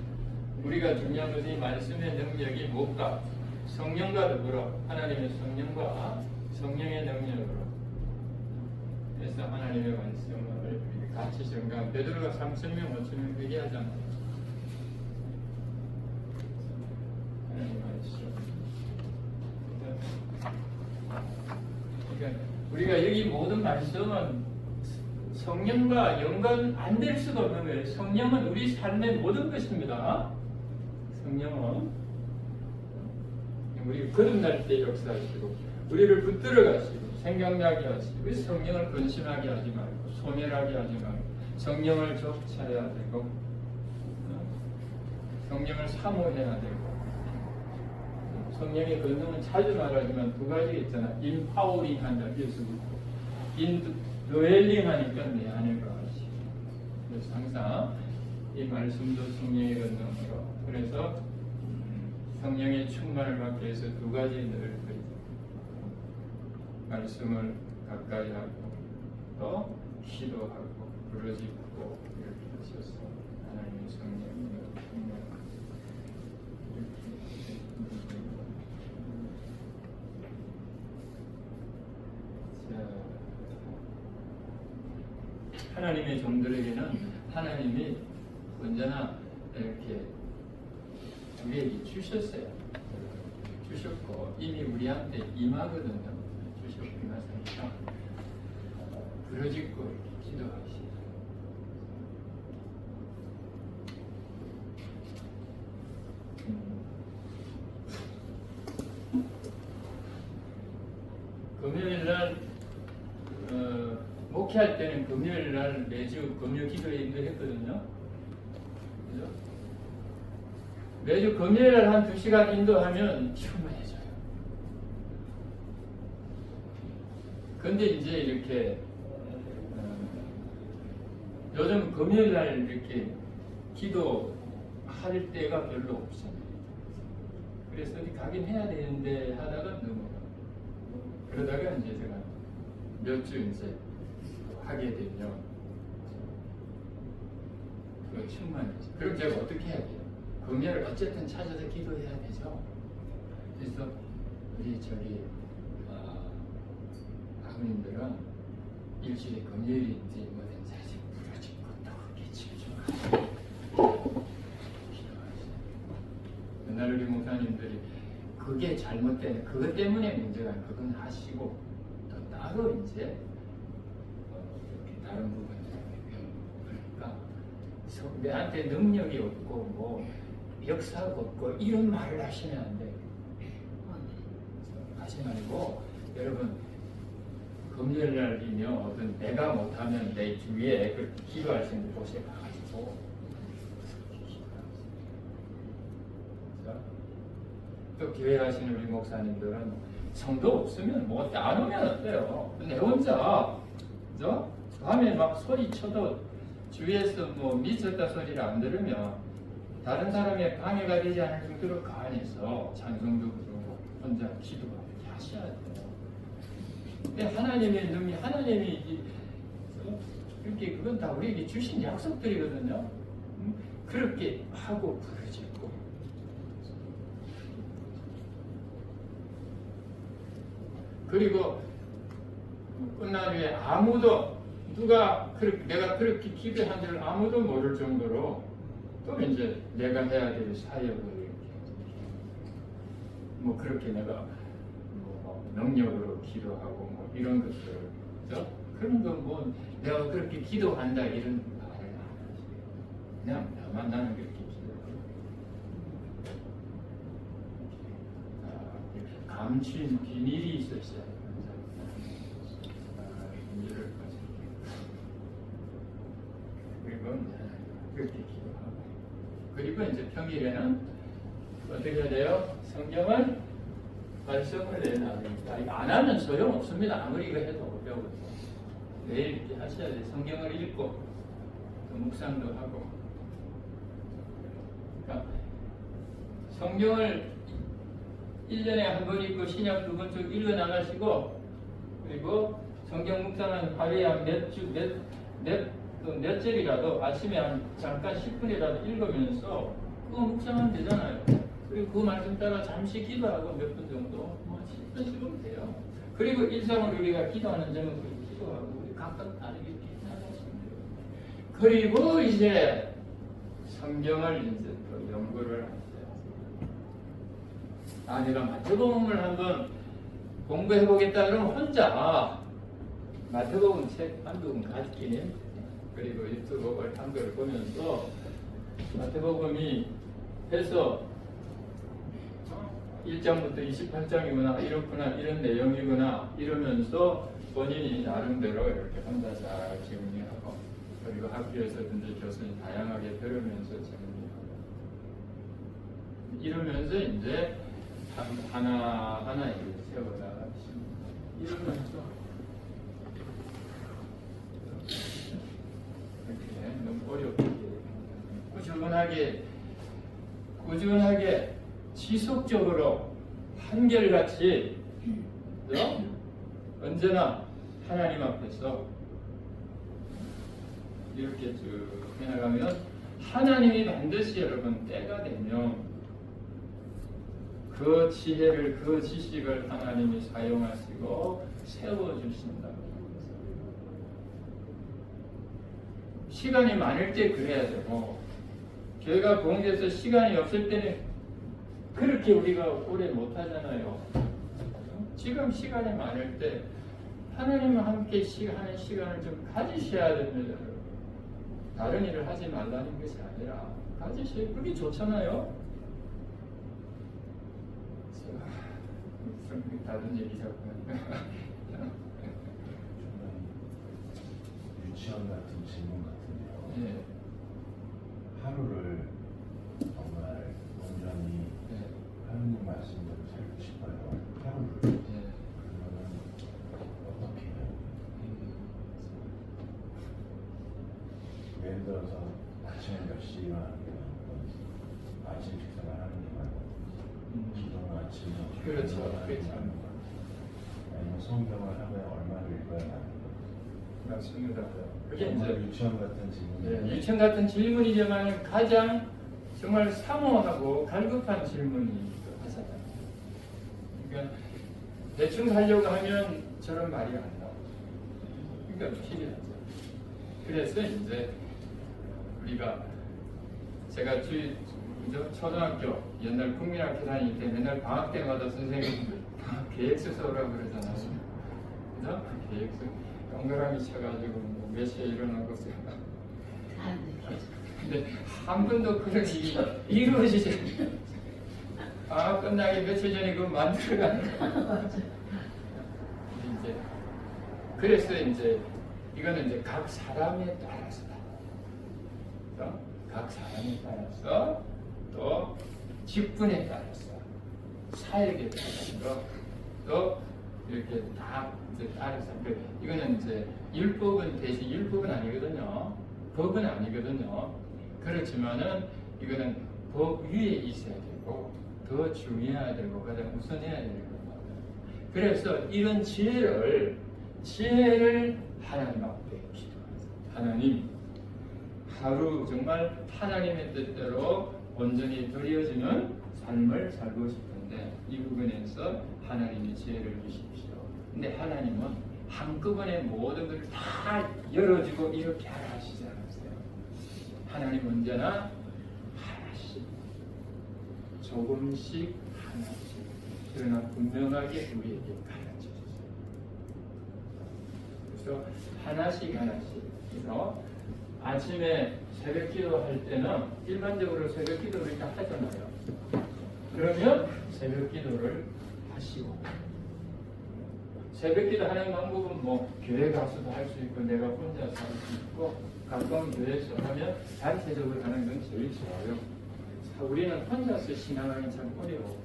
우리가 중요한 것은 이 말씀의 능력이 무엇과 성령과 더불어 하나님의 성령과 성령의 능력으로 그래서 하나님의 말씀을 같이 증가한 베드로가 3,000명 5,000명 회개하잖아요. 하나님 말씀. 그러니까 우리가 여기 모든 말씀은 성령과 연관 안 될 수가 없는 거예요. 성령은 우리 삶의 모든 것입니다. 성령은 우리 거듭날 때 역사하시고 우리를 붙들어 가시고 생각나게 하시고 성령을 근심하게 하지 말고 소멸하게 하지 말고 성령을 쫓아야 되고 성령을 사모해야 되고 성령의 권능은 자주 말하지만 두 가지가 있잖아. 인파워링 한다. 예수부터 인도웰링 하니까 내 안에 거하시고 그래서 항상 이 말씀도 성령의 권능으로 그래서 성령의 충만을 받기 위해서 두 가지 늘 말씀을 가까이 하고 또 기도하고 부르짖고 이렇게 하셔서 하나님의 성령을 하나님의 종들에게는 하나님이 언제나 이렇게 우리에게 주셨어요. 주셨고 이미 우리한테 임하거든요. 주셨고 임하시니까 부르짖고 이렇게 기도하시고 금요일날 목회할 때는 금요일날 매주 금요 기도회 인도했거든요. 그죠? 매주 금요일날 한 2시간 인도하면 충분해져요. 근데 이제 이렇게 요즘 금요일날 이렇게 기도할 때가 별로 없어요. 그래서 어디 가긴 해야 되는데 하다가 넘어가. 그러다가 이제 제가 몇 주 이제 하게 되면 그거 충만해져. 그럼 제가 어떻게 해야 돼요? 금요일 어쨌든 찾아서 기도해야 되죠. 그래서 우리 저기 아버님들은 일주일에 금요일인지 뭐든지 사실 부러지고 또 그렇게 집중하시고 기도하시고 옛날 우리 목사님들이 그게 잘못된 그것 때문에 문제가 그건 하시고 또 따로 이제 이렇게 다른 부분들 그러니까 내한테 능력이 없고 뭐 역사가 없고 이런 말을 하시면 안 돼요. 하지 말고 여러분 금요일 날이면 어떤 내가 못하면 내 주위에 그 기도할 수 있는 곳에 가가지고 또 교회 가시는 우리 목사님들은 성도 없으면 뭐 안 오면 어때요? 내 혼자 그죠? 밤에 막 소리 쳐도 주위에서 뭐 미쳤다 소리를 안 들으면 다른 사람의 방해가 되지 않을 정도로 간해서 찬송도 부르고 혼자 기도하고 이렇게 하셔야 돼요. 근데 하나님의 능력, 하나님이 이렇게 그건 다 우리에게 주신 약속들이거든요. 그렇게 하고 부르짖고 그리고 끝난 후에 아무도 내가 그렇게 기도한 줄 아무도 모를 정도로 또 이제 내가 해야 될 사역을 이렇게 뭐 그렇게 내가 뭐 능력으로 기도하고 뭐 이런 것들 그죠? 그런 거 뭐 내가 그렇게 기도한다 이런 말을 안 하지. 그냥 나는 그렇게 기도하고 감추인 비밀이 있었어요. 비밀을 가지고 그리고 그렇게 기도하고 그리고 이제 평일에는 어떻게 해야 돼요? 성경을 발성을 해야 됩니다. 이거 안 하면 소용없습니다. 아무리 이거 해도 어려워도 매일 이렇게 하셔야 돼요. 성경을 읽고 또 묵상도 하고 그러니까 성경을 1년에 한 번 읽고 신약 2번 쭉 읽어 나가시고 그리고 성경 묵상은 하루에 한 몇 절이라도 아침에 한 잠깐 10분이라도 읽으면서 그거 묵상하면 되잖아요. 그리고 그 말씀 따라 잠시 기도하고 몇 분 정도 뭐 10분씩은 돼요. 그리고 일상으로 우리가 기도하는 점은 그렇게 기도하고 우리 각각 다르게 이렇게 나가시면 돼요. 그리고 이제 성경을 이제 또 연구를 하세요. 내가 마태복음을 한번 공부해 보겠다 그러면 혼자 마태복음 책 한두 권 가지긴 그리고 유튜브를 한 걸 보면서 마태복음이 해서 1장부터 28장이구나 이렇구나 이런 내용이구나 이러면서 본인이 나름대로 이렇게 혼자 잘 정리하고 그리고 학교에서든지 교수님 다양하게 들으면서 정리하고 이러면서 이제 하나하나 이렇게 세워나가십니다. 이러면서 이렇게 너무 어렵게 꾸준하게 지속적으로 한결같이 그죠? 언제나 하나님 앞에서 이렇게 쭉 해나가면 하나님이 반드시 여러분 때가 되면 그 지혜를 그 지식을 하나님이 사용하시고 세워주신다. 시간이 많을 때 그래야 되고 교회가 공개해서 시간이 없을 때는 그렇게 우리가 오래 못하잖아요. 지금 시간이 많을 때 하나님과 함께 하는 시간을 좀 가지셔야 됩니다. 다른 일을 하지 말라는 것이 아니라 가지셔야 그게 좋잖아요. 다른 얘기잖아요. 유치원 같은 질문 같은데요. 네. 하루를 정말 온전히 하느님 말씀대로 살고 싶어요. 하루를. 그러면 어떻게 해요? 예를 들어서 아침에 몇 시에 일어나는 게 아침 식사를 하는 게 맞고 기도는 아침에 그렇죠. 그렇지 않는 거 아니면 성경을 하루에 얼마를 읽어야 하는 거 맞습니다. 그게 정말 이제 유치원 같은 질문이 유치원 같은 질문이지만 가장 정말 사모하고 갈급한 질문이 하잖아요. 그러니까 대충 살려고 하면 저런 말이 안 나와요. 그러니까 필요하죠. 그래서 이제 우리가 제가 초등학교 옛날 국민학교 다닐 때 맨날 방학 때마다 선생님들 방학 계획서 써오라고 그러잖아요. 그죠? 그 계획서 동그라미 쳐가지고 몇 시에 일어나고 써요. 근데 한 번도 그런 일이 이루어지지 방학 끝나기 며칠 전에 그거 만들어가는 거예요. 이제 그래서 이제 이거는 이제 각 사람에 따라서 각 사람에 따라서 또 직분에 따라서 사역에 따라서 또 이렇게 다 이제 따라서 이거는 이제 율법은 대신 율법은 아니거든요. 법은 아니거든요. 그렇지만은 이거는 법 위에 있어야 되고 더 중요해야 되고 가장 우선해야 되는 겁니다. 그래서 이런 지혜를 하나님 앞에 기도하세요. 하나님, 하루 정말 하나님의 뜻대로 온전히 드려지는 삶을 살고 싶은데 이 부분에서 하나님이 지혜를 주십시오. 근데 하나님은 한꺼번에 모든 걸 다 열어주고 이렇게 하라 하시지 않았어요. 하나님 언제나 하나씩, 조금씩 하나씩, 그러나 분명하게 우리에게 가르쳐 주세요. 그래서 하나씩 그래서 아침에 새벽 기도할 때는 일반적으로 새벽 기도를 이렇게 하잖아요. 그러면 새벽 기도를 하시고, 새벽 기도 하는 방법은 뭐 교회 가서도 할 수 있고 내가 혼자서 할 수 있고 가까운 교회에서 하면 단체적으로 하는 건 제일 좋아요. 우리는 혼자서 신앙하는 참 어려워.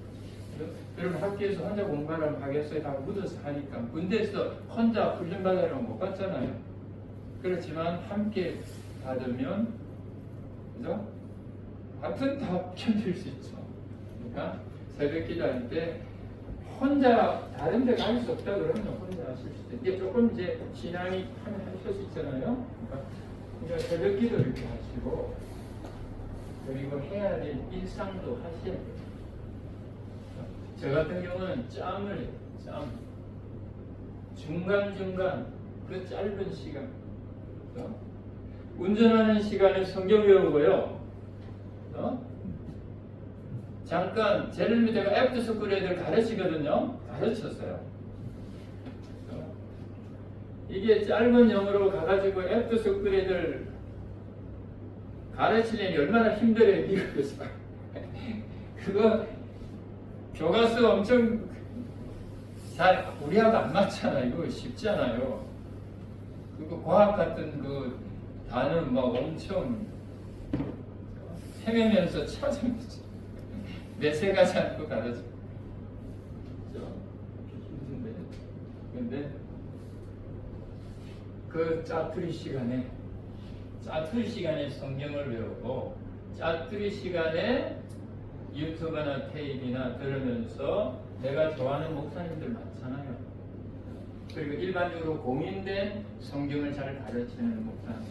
여러분 학교에서 혼자 공부하려면 하겠어요? 다 묻어서 하니까. 군대에서 혼자 훈련 받으려면 못 받잖아요. 그렇지만 함께 받으면, 그죠? 같은 다 견딜 수 있죠. 그러니까 새벽 기도할 때 혼자 다른 데 갈 수 없다 그러면 혼자 하실 수 있어요. 이게 조금 이제 신앙이 하면 하실 수 있잖아요. 그러니까 새벽 기도 이렇게 하시고, 그리고 해야 될 일상도 하셔야 돼요. 저 같은 경우는 짬을 해요. 짬. 중간중간 그 짧은 시간. 운전하는 시간에 성경 외우고요. 잠깐 제를 밑에가 애프터 스쿨 애들 가르치거든요. 가르쳤어요. 이게 짧은 영어로 가가지고 애프터 스쿨 애들 가르치려니 얼마나 힘들어요. 미국에서. 그거 교과서 엄청 잘 우리하고 안 맞잖아. 이거 쉽지 않아요. 그리고 과학 같은 그 단어 막 엄청 헤매면서 찾으면서 내세 가지 않고 가르쳐. 힘든데. 근데 그 짜투리 시간에 성경을 외우고 짜투리 시간에 유튜브나 테이프나 들으면서 내가 좋아하는 목사님들 많잖아요. 그리고 일반적으로 공인된 성경을 잘 가르치는 목사님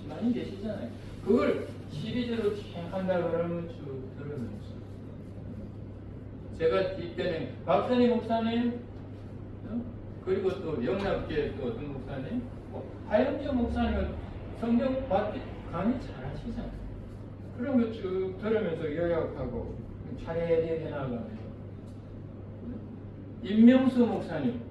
많이 계시잖아요. 그걸 시리즈로 한다 그러면 쭉 들으면서 제가 이때는 박선희 목사님 그리고 또 영락계 또 어떤 목사님 하영재 목사님은 성경 강의 잘 하시잖아요. 그런 거 쭉 들으면서 요약하고 차례에 해나가면서 임명수 목사님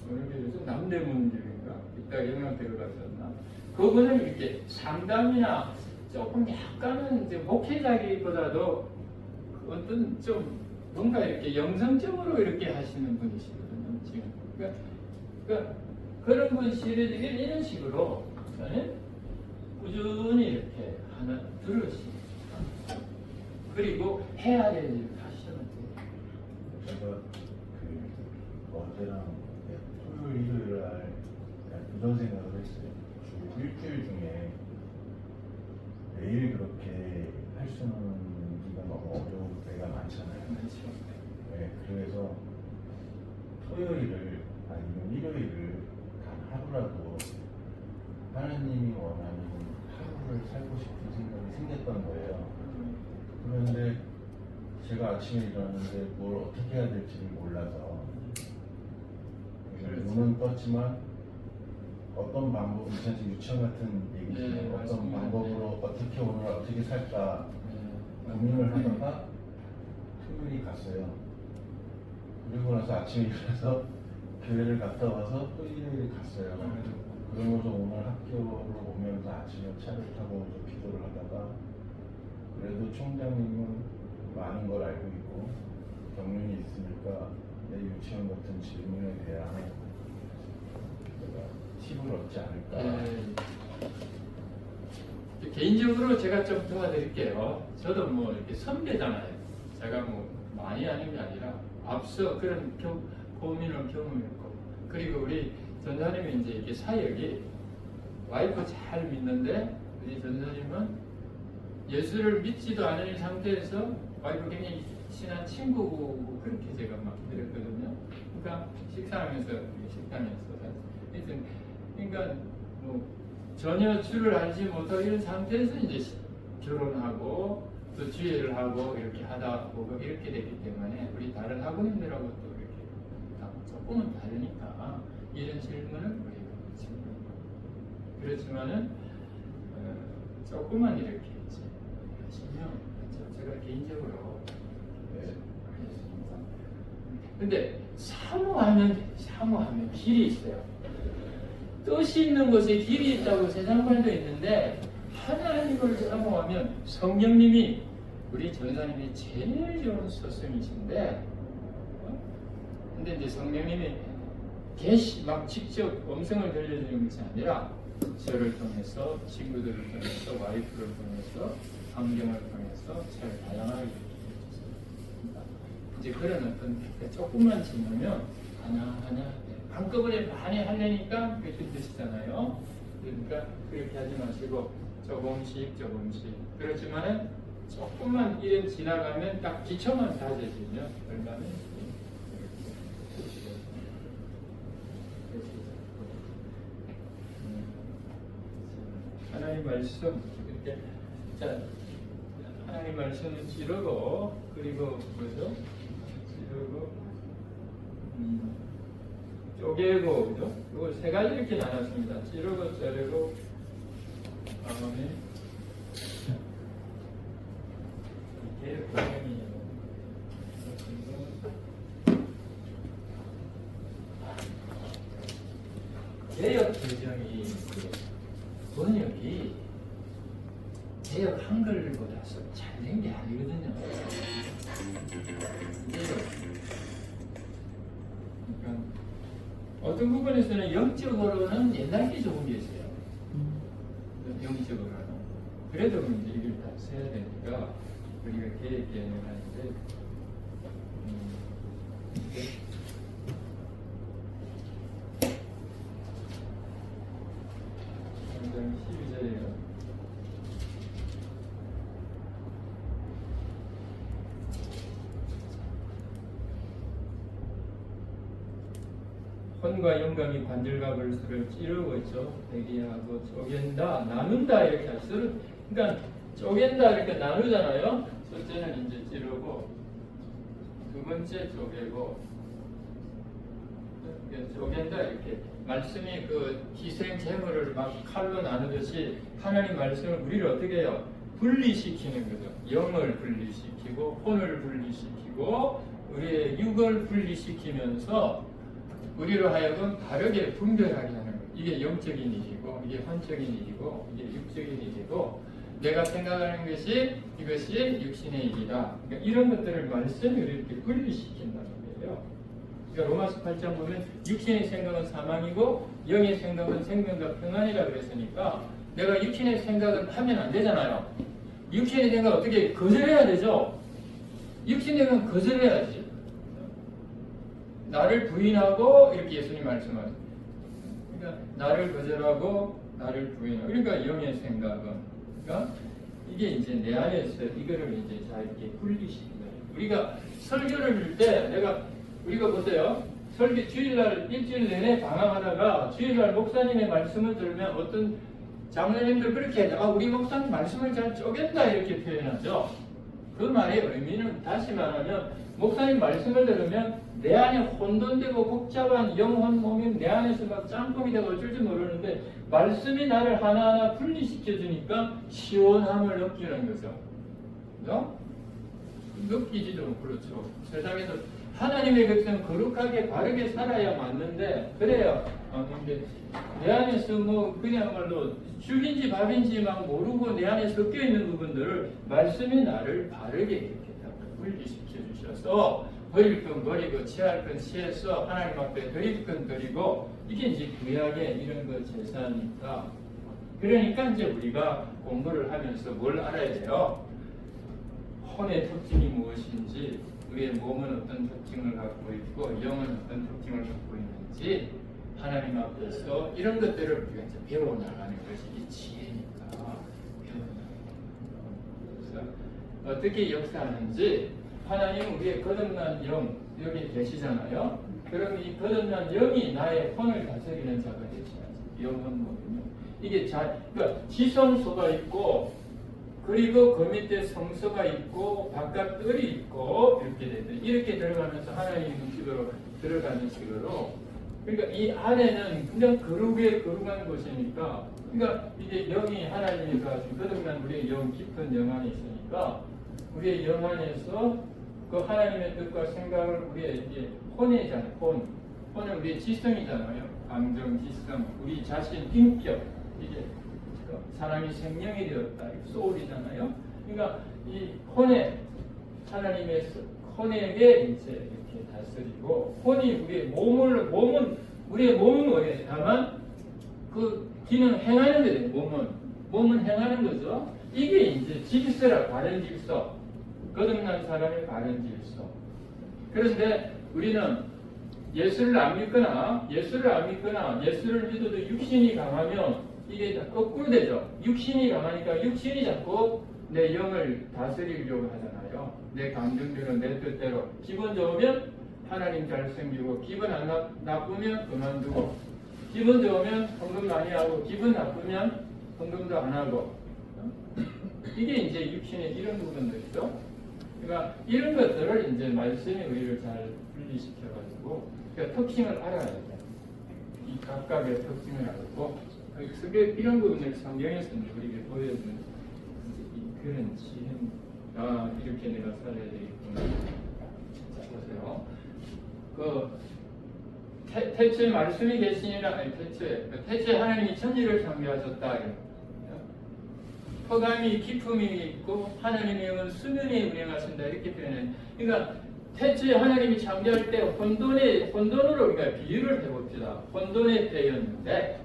오늘 남대문집인가 이따 영락대로 갔었나 그분은 이렇게 상담이나 조금 약간은 이제 목회자기보다도 어떤 좀 뭔가 이렇게 영성적으로 이렇게 하시는 분이시거든요. 지금 그러니까 그런 분 시리즈 이런 식으로 꾸준히 이렇게 하나 들으시고 그리고 해야 될 일을 하시면 돼요. 제가 어제랑 토요일, 일요일 날 이런 생각을 했어요. 일주일 중에 매일 그렇게 할 수는 우리가 너무 어려울 때가 많잖아요. 그렇죠. 네, 그래서 토요일을 아니면 일요일을 단 하루라도 하나님이 원하는 하루를 살고 싶은 생각이 생겼던 거예요. 그런데 제가 아침에 일어났는데 뭘 어떻게 해야 될지를 몰라서 눈은 떴지만 어떤 방법, 사실 유치원 같은 얘기지만 네, 어떤 맞습니다. 방법으로 어떻게 오늘 어떻게 살까 고민을 하다가 토요일이 갔어요. 그리고 나서 아침에 일어나서 교회를 갔다 와서 또 일요일에 갔어요. 그러면서 오늘 학교로 오면서 아침에 차를 타고 오면서 기도를 하다가 그래도 총장님은 많은 걸 알고 있고 경륜이 있으니까 내 유치원 같은 질문에 대한 내가 팁을 얻지 않을까. 개인적으로 제가 좀 도와드릴게요. 저도 뭐 이렇게 선배잖아요. 제가 뭐 많이 아는 게 아니라 앞서 그런 고민을 경험했고 그리고 우리 전사님이 이제 이렇게 사역이 와이프 잘 믿는데 우리 전사님은 예수를 믿지도 않은 상태에서 와이프 굉장히 친한 친구고 그렇게 제가 막 그랬거든요. 그러니까 식사하면서 하여튼 그러니까 뭐 전혀 줄을 알지 못하고 이런 상태에서 이제 결혼하고 또 주례를 하고 이렇게 하다 보고 이렇게 됐기 때문에 우리 다른 학우님들하고 또 이렇게 조금은 다르니까 이런 질문을 우리가 그렇지만은 조금만 이렇게 이제 하시면 제가 개인적으로 하겠습니다. 근데 사모하면 길이 있어요. 뜻이 있는 곳에 길이 있다고 세상관도 있는데 하나님을 사모하면 성령님이 우리 전사님이 제일 좋은 스승이신데 근데 이제 성령님이 막 직접 음성을 들려주는 것이 아니라 저를 통해서 친구들을 통해서 와이프를 통해서 환경을 통해서 잘 다양하게 해주셨습니다. 이제 그런 어떤 조금만 지나면 하나하나 한꺼번에 많이 하려니까 그게 힘드시잖아요. 그러니까 그렇게 하지 마시고 조금씩 그렇지만은 조금만 이런 지나가면 딱 기초만 다져지면 얼마나 하나님 말씀 이렇게 자 하나님 말씀을 찌르고 그리고 뭐죠? 찌르고 쪼개고 그죠? 이거 세 가지 이렇게 나눴습니다. 찌르고 자르고 다음에 이게 번역이에요. 개혁 개정이 번역이 개혁 한글보다 잘 된 게 아니거든요. 그러니까 어떤 부분에서는 영적으로는 옛날 게 좋은 게 있어요. 영적으로는. 그래도 이제 이걸 다 써야 되니까 우리가 개혁 개혁을 하는데 장 12절이에요. 혼과 영감이 관절과 벌스를 찌르고 있죠. 대기하고 쪼갠다, 나눈다 이렇게 할수록 그러니까 쪼갠다 이렇게 나누잖아요. 첫째는 이제 찌르고 두 번째 쪼개고 쪼갠다 이렇게 말씀이 그 희생 제물을 막 칼로 나누듯이 하나님 말씀을 우리를 어떻게 해요? 분리시키는 거죠. 영을 분리시키고 혼을 분리시키고 우리의 육을 분리시키면서 우리로 하여금 다르게 분별하게 하는 거예요. 이게 영적인 일이고 이게 혼적인 일이고 이게 육적인 일이고 내가 생각하는 것이 이것이 육신의 일이다. 그러니까 이런 것들을 말씀이 이렇게 분리시킨다는 거예요. 그러니까 로마서 8장 보면 육신의 생각은 사망이고 영의 생각은 생명과 평안이라 그랬으니까 내가 육신의 생각을 하면 안 되잖아요. 육신의 생각 어떻게 거절해야 되죠? 육신의 생각은 거절해야지. 나를 부인하고 이렇게 예수님 말씀하세요. 그러니까 나를 거절하고 나를 부인하고 그러니까 영의 생각은 그러니까 이게 이제 내 안에서 이거를 이제 잘 이렇게 분리시키는 거예요. 우리가 설교를 할 때 우리가 보세요. 설교 주일날 일주일 내내 방황하다가 주일날 목사님의 말씀을 들으면 어떤 장로님들 그렇게 하죠. 우리 목사님 말씀을 잘 쪼갠다 이렇게 표현하죠. 그 말의 의미는 다시 말하면 목사님 말씀을 들으면 내 안에 혼돈되고 복잡한 영혼 몸이 내 안에서 막 짬뽕이 되고 어쩔 줄 모르는데 말씀이 나를 하나하나 분리시켜 주니까 시원함을 느끼는 거죠. 그죠? 느끼지도 그렇죠. 세상에서 하나님의 백성은 거룩하게 바르게 살아야 맞는데 그래야 근데 내 안에서 뭐 그냥말로 죽인지 밥인지 막 모르고 내 안에 섞여 있는 부분들을 말씀이 나를 바르게 이렇게 다 분리시켜 주셔서 버릴 건 버리고 취할 건 취해서 하나님 앞에 드릴 건 드리고 이게 이제 구약의 이런 거 제사니까 그러니까 이제 우리가 공부를 하면서 뭘 알아야 돼요? 혼의 특징이 무엇인지 우리의 몸은 어떤 특징을 갖고 있고 영은 어떤 특징을 갖고 있는지 하나님 앞에서 이런 것들을 우리가 이제 배워나가는 것이 지혜니까 그래서 어떻게 역사하는지 하나님은 우리의 거듭난 영 여기 계시잖아요. 그럼 이 거듭난 영이 나의 혼을 다스리는 자가 되셔야지. 영혼 뭐군요. 이게 그러니까 지성소가 있고 그리고 그 밑에 성소가 있고 바깥 뜰이 있고 이렇게 되죠. 이렇게 들어가면서 하나님 음식으로 들어가는 식으로 그러니까 이 안에는 그냥 거룩에 거룩한 곳이니까 그러니까 이게 영이 하나님이 가지고 거듭난 우리의 영 깊은 영 안에 있으니까 우리의 영 안에서 그 하나님의 뜻과 생각을 우리의 이제 혼이잖아요. 혼은 우리의 지성이잖아요. 감정, 지성, 우리 자신, 인격 이게 사람이 생명이 되었다. 소울이잖아요. 그러니까 이 혼에 하나님의 혼에게 이제 이렇게 다스리고 혼이 우리의 몸은 우리의 몸은 뭐예요? 다만 그 기능 행하는 거죠. 몸은 행하는 거죠. 이게 이제 질서라 바른 질서. 거듭난 사람의 바른 질서. 그런데 우리는 예수를 안 믿거나 예수를 믿어도 육신이 강하면 이게 다 거꾸로 되죠. 육신이 강하니까 육신이 자꾸 내 영을 다스리려고 하잖아요. 내 감정대로 내 뜻대로. 기분 좋으면 하나님 잘 섬기고 기분 안 나쁘면 그만두고 기분 좋으면 헌금 많이 하고 기분 나쁘면 헌금도 안 하고 이게 이제 육신의 이런 부분들이죠. 그러니까 이런 것들을 이제 말씀이 우리를 잘 분리시켜가지고 그러니까 특징을 알아야 돼요. 이 각각의 특징을 알고 이런 부분을 성경에서 우리에게 보여주는 그런 지혜는 이렇게 내가 살아야 되겠구나. 자 보세요. 그 태초에 말씀이 계시니라 태초에 하나님이 천지를 창조하셨다. 허감이 기품이 있고 하나님의 영은 수면에 운행하신다 이렇게 표현해요. 그러니까 태초에 하나님이 창조할 때 혼돈으로 우리가 비유를 해봅시다. 혼돈의 때였는데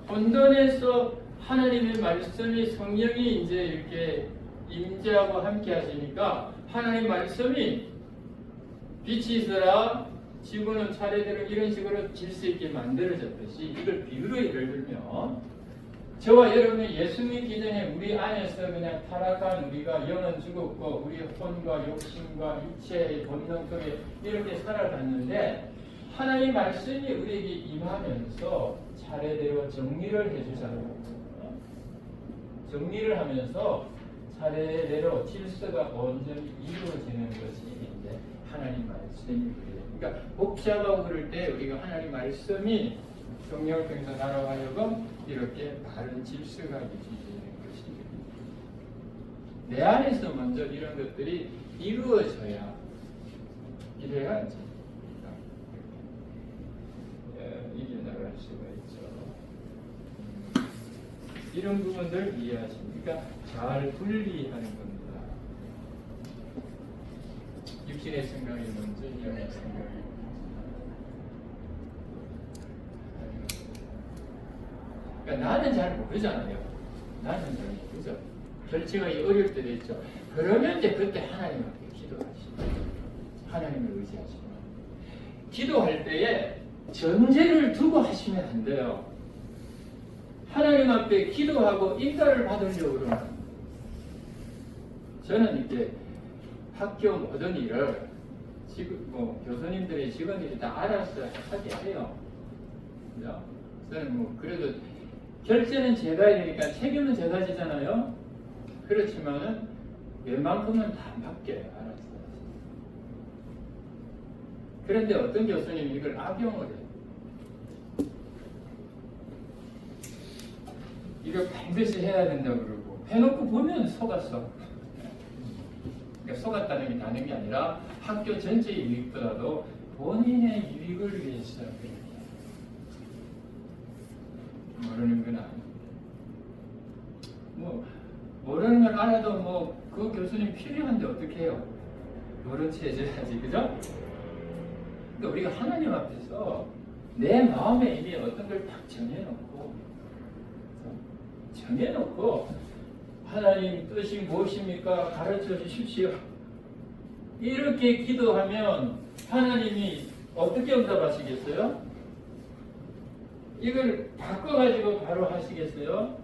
혼돈에서 하나님의 말씀이 성령이 이제 이렇게 임재하고 함께 하시니까 하나님의 말씀이 빛이 있어라 지구는 차례대로 이런 식으로 질서 있게 만들어졌듯이 이걸 비유로 예를 들면 저와 여러분이 예수 믿기 전에 우리 안에서 그냥 타락한 우리가 영은 죽었고 우리 혼과 욕심과 육체의 본능 속에 이렇게 살아갔는데 하나님 말씀이 우리에게 임하면서 차례대로 정리를 해주잖아요. 정리를 하면서 차례대로 질서가 온전히 이루어지는 것이 이제 하나님 말씀이에요. 그러니까 복잡하고 그럴 때 우리가 하나님 말씀이 성령을 통해서 나로 하여금 이렇게 바른 질서가 유지되는 것입니다. 내 안에서 먼저 이런 것들이 이루어져야 이래야 이제 이겨나갈 수가 있죠. 이런 부분들 이해하십니까? 잘 분리하는 겁니다. 육신의 생각이 먼저 영의 생각이 그러니까 나는 잘 모르잖아요. 나는 잘 모르죠. 결정하기 어려울 때도 있죠. 그러면 이제 그때 하나님 앞에 기도하시고 하나님을 의지하시고 기도할 때에 전제를 두고 하시면 안 돼요. 하나님 앞에 기도하고 인가를 받으려고 그러면 저는 이렇게 학교 모든 일을 지금 교수님들이 직원들이 다 알아서 하게 해요. 그죠? 저는 그래도 결제는 제가 해야 되니까 책임은 제가 지잖아요. 그렇지만은 웬만큼은 다 맡겨요. 알았어요. 그런데 어떤 교수님이 이걸 악용을 해요. 이걸 반드시 해야 된다고 그러고 해놓고 보면 속았어. 그러니까 속았다는 게 다른 게 아니라 학교 전체의 유익보다도 본인의 유익을 위해서 모르는 건 아니에요. 모르는 걸 알아도 그 교수님 필요한데 어떻게 해요? 모른 채 해줘야지, 그죠? 그러니까 우리가 하나님 앞에서 내 마음에 이미 어떤 걸 딱 정해놓고 하나님 뜻이 무엇입니까? 가르쳐 주십시오. 이렇게 기도하면 하나님이 어떻게 응답하시겠어요? 이걸 바꿔가지고 바로 하시겠어요?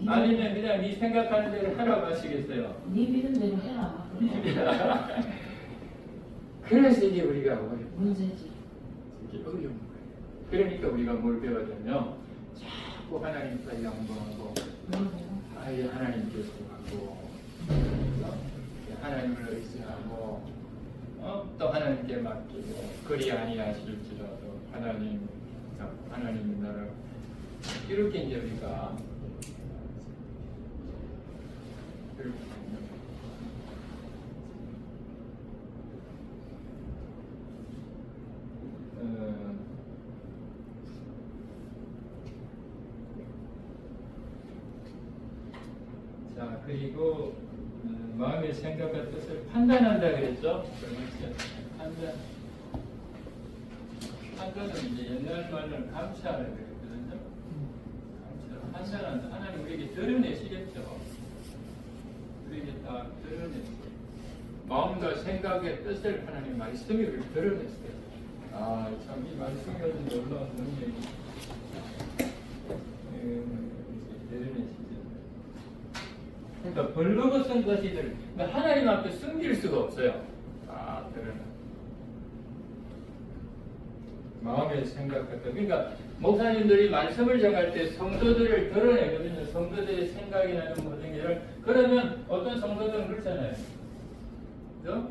아니면 그냥 네 생각하는 대로 하라고 하시겠어요? 네 믿은 대로 해라. 그래서 이게 우리가 문제지. 이게 어려운 거예요. 그러니까 우리가 뭘 배워야 자꾸 하나님과 양보하고 아예 하나님께서 하고 하나님을 의지하고 또 하나님께 맡기고 그리 아니하실지라도 하나님이 나를 이렇게 이제 우리가 이렇게 자, 그리고 마음의 생각과 뜻을 판단한다 그랬죠? 판단은 이제 옛날 말로는 감찰을 그랬거든요. 판단한다. 하나님 우리에게 드러내시겠죠? 우리에게 다 드러내시죠. 마음과 생각의 뜻을 하나님 말씀이 우리를 드러냈어요. 아, 참 이 말씀이 가진 놀라운 능력이 드러내시죠. 그러니까 벌거벗은 것이들 하나님 앞에 숨길 수가 없어요. 아, 드러나. 마음의 생각 같은. 그러니까 목사님들이 말씀을 정할 때 성도들을 드러내거든요. 성도들의 생각이 나는 모든 것을. 그러면 어떤 성도들은 그렇잖아요. 그죠?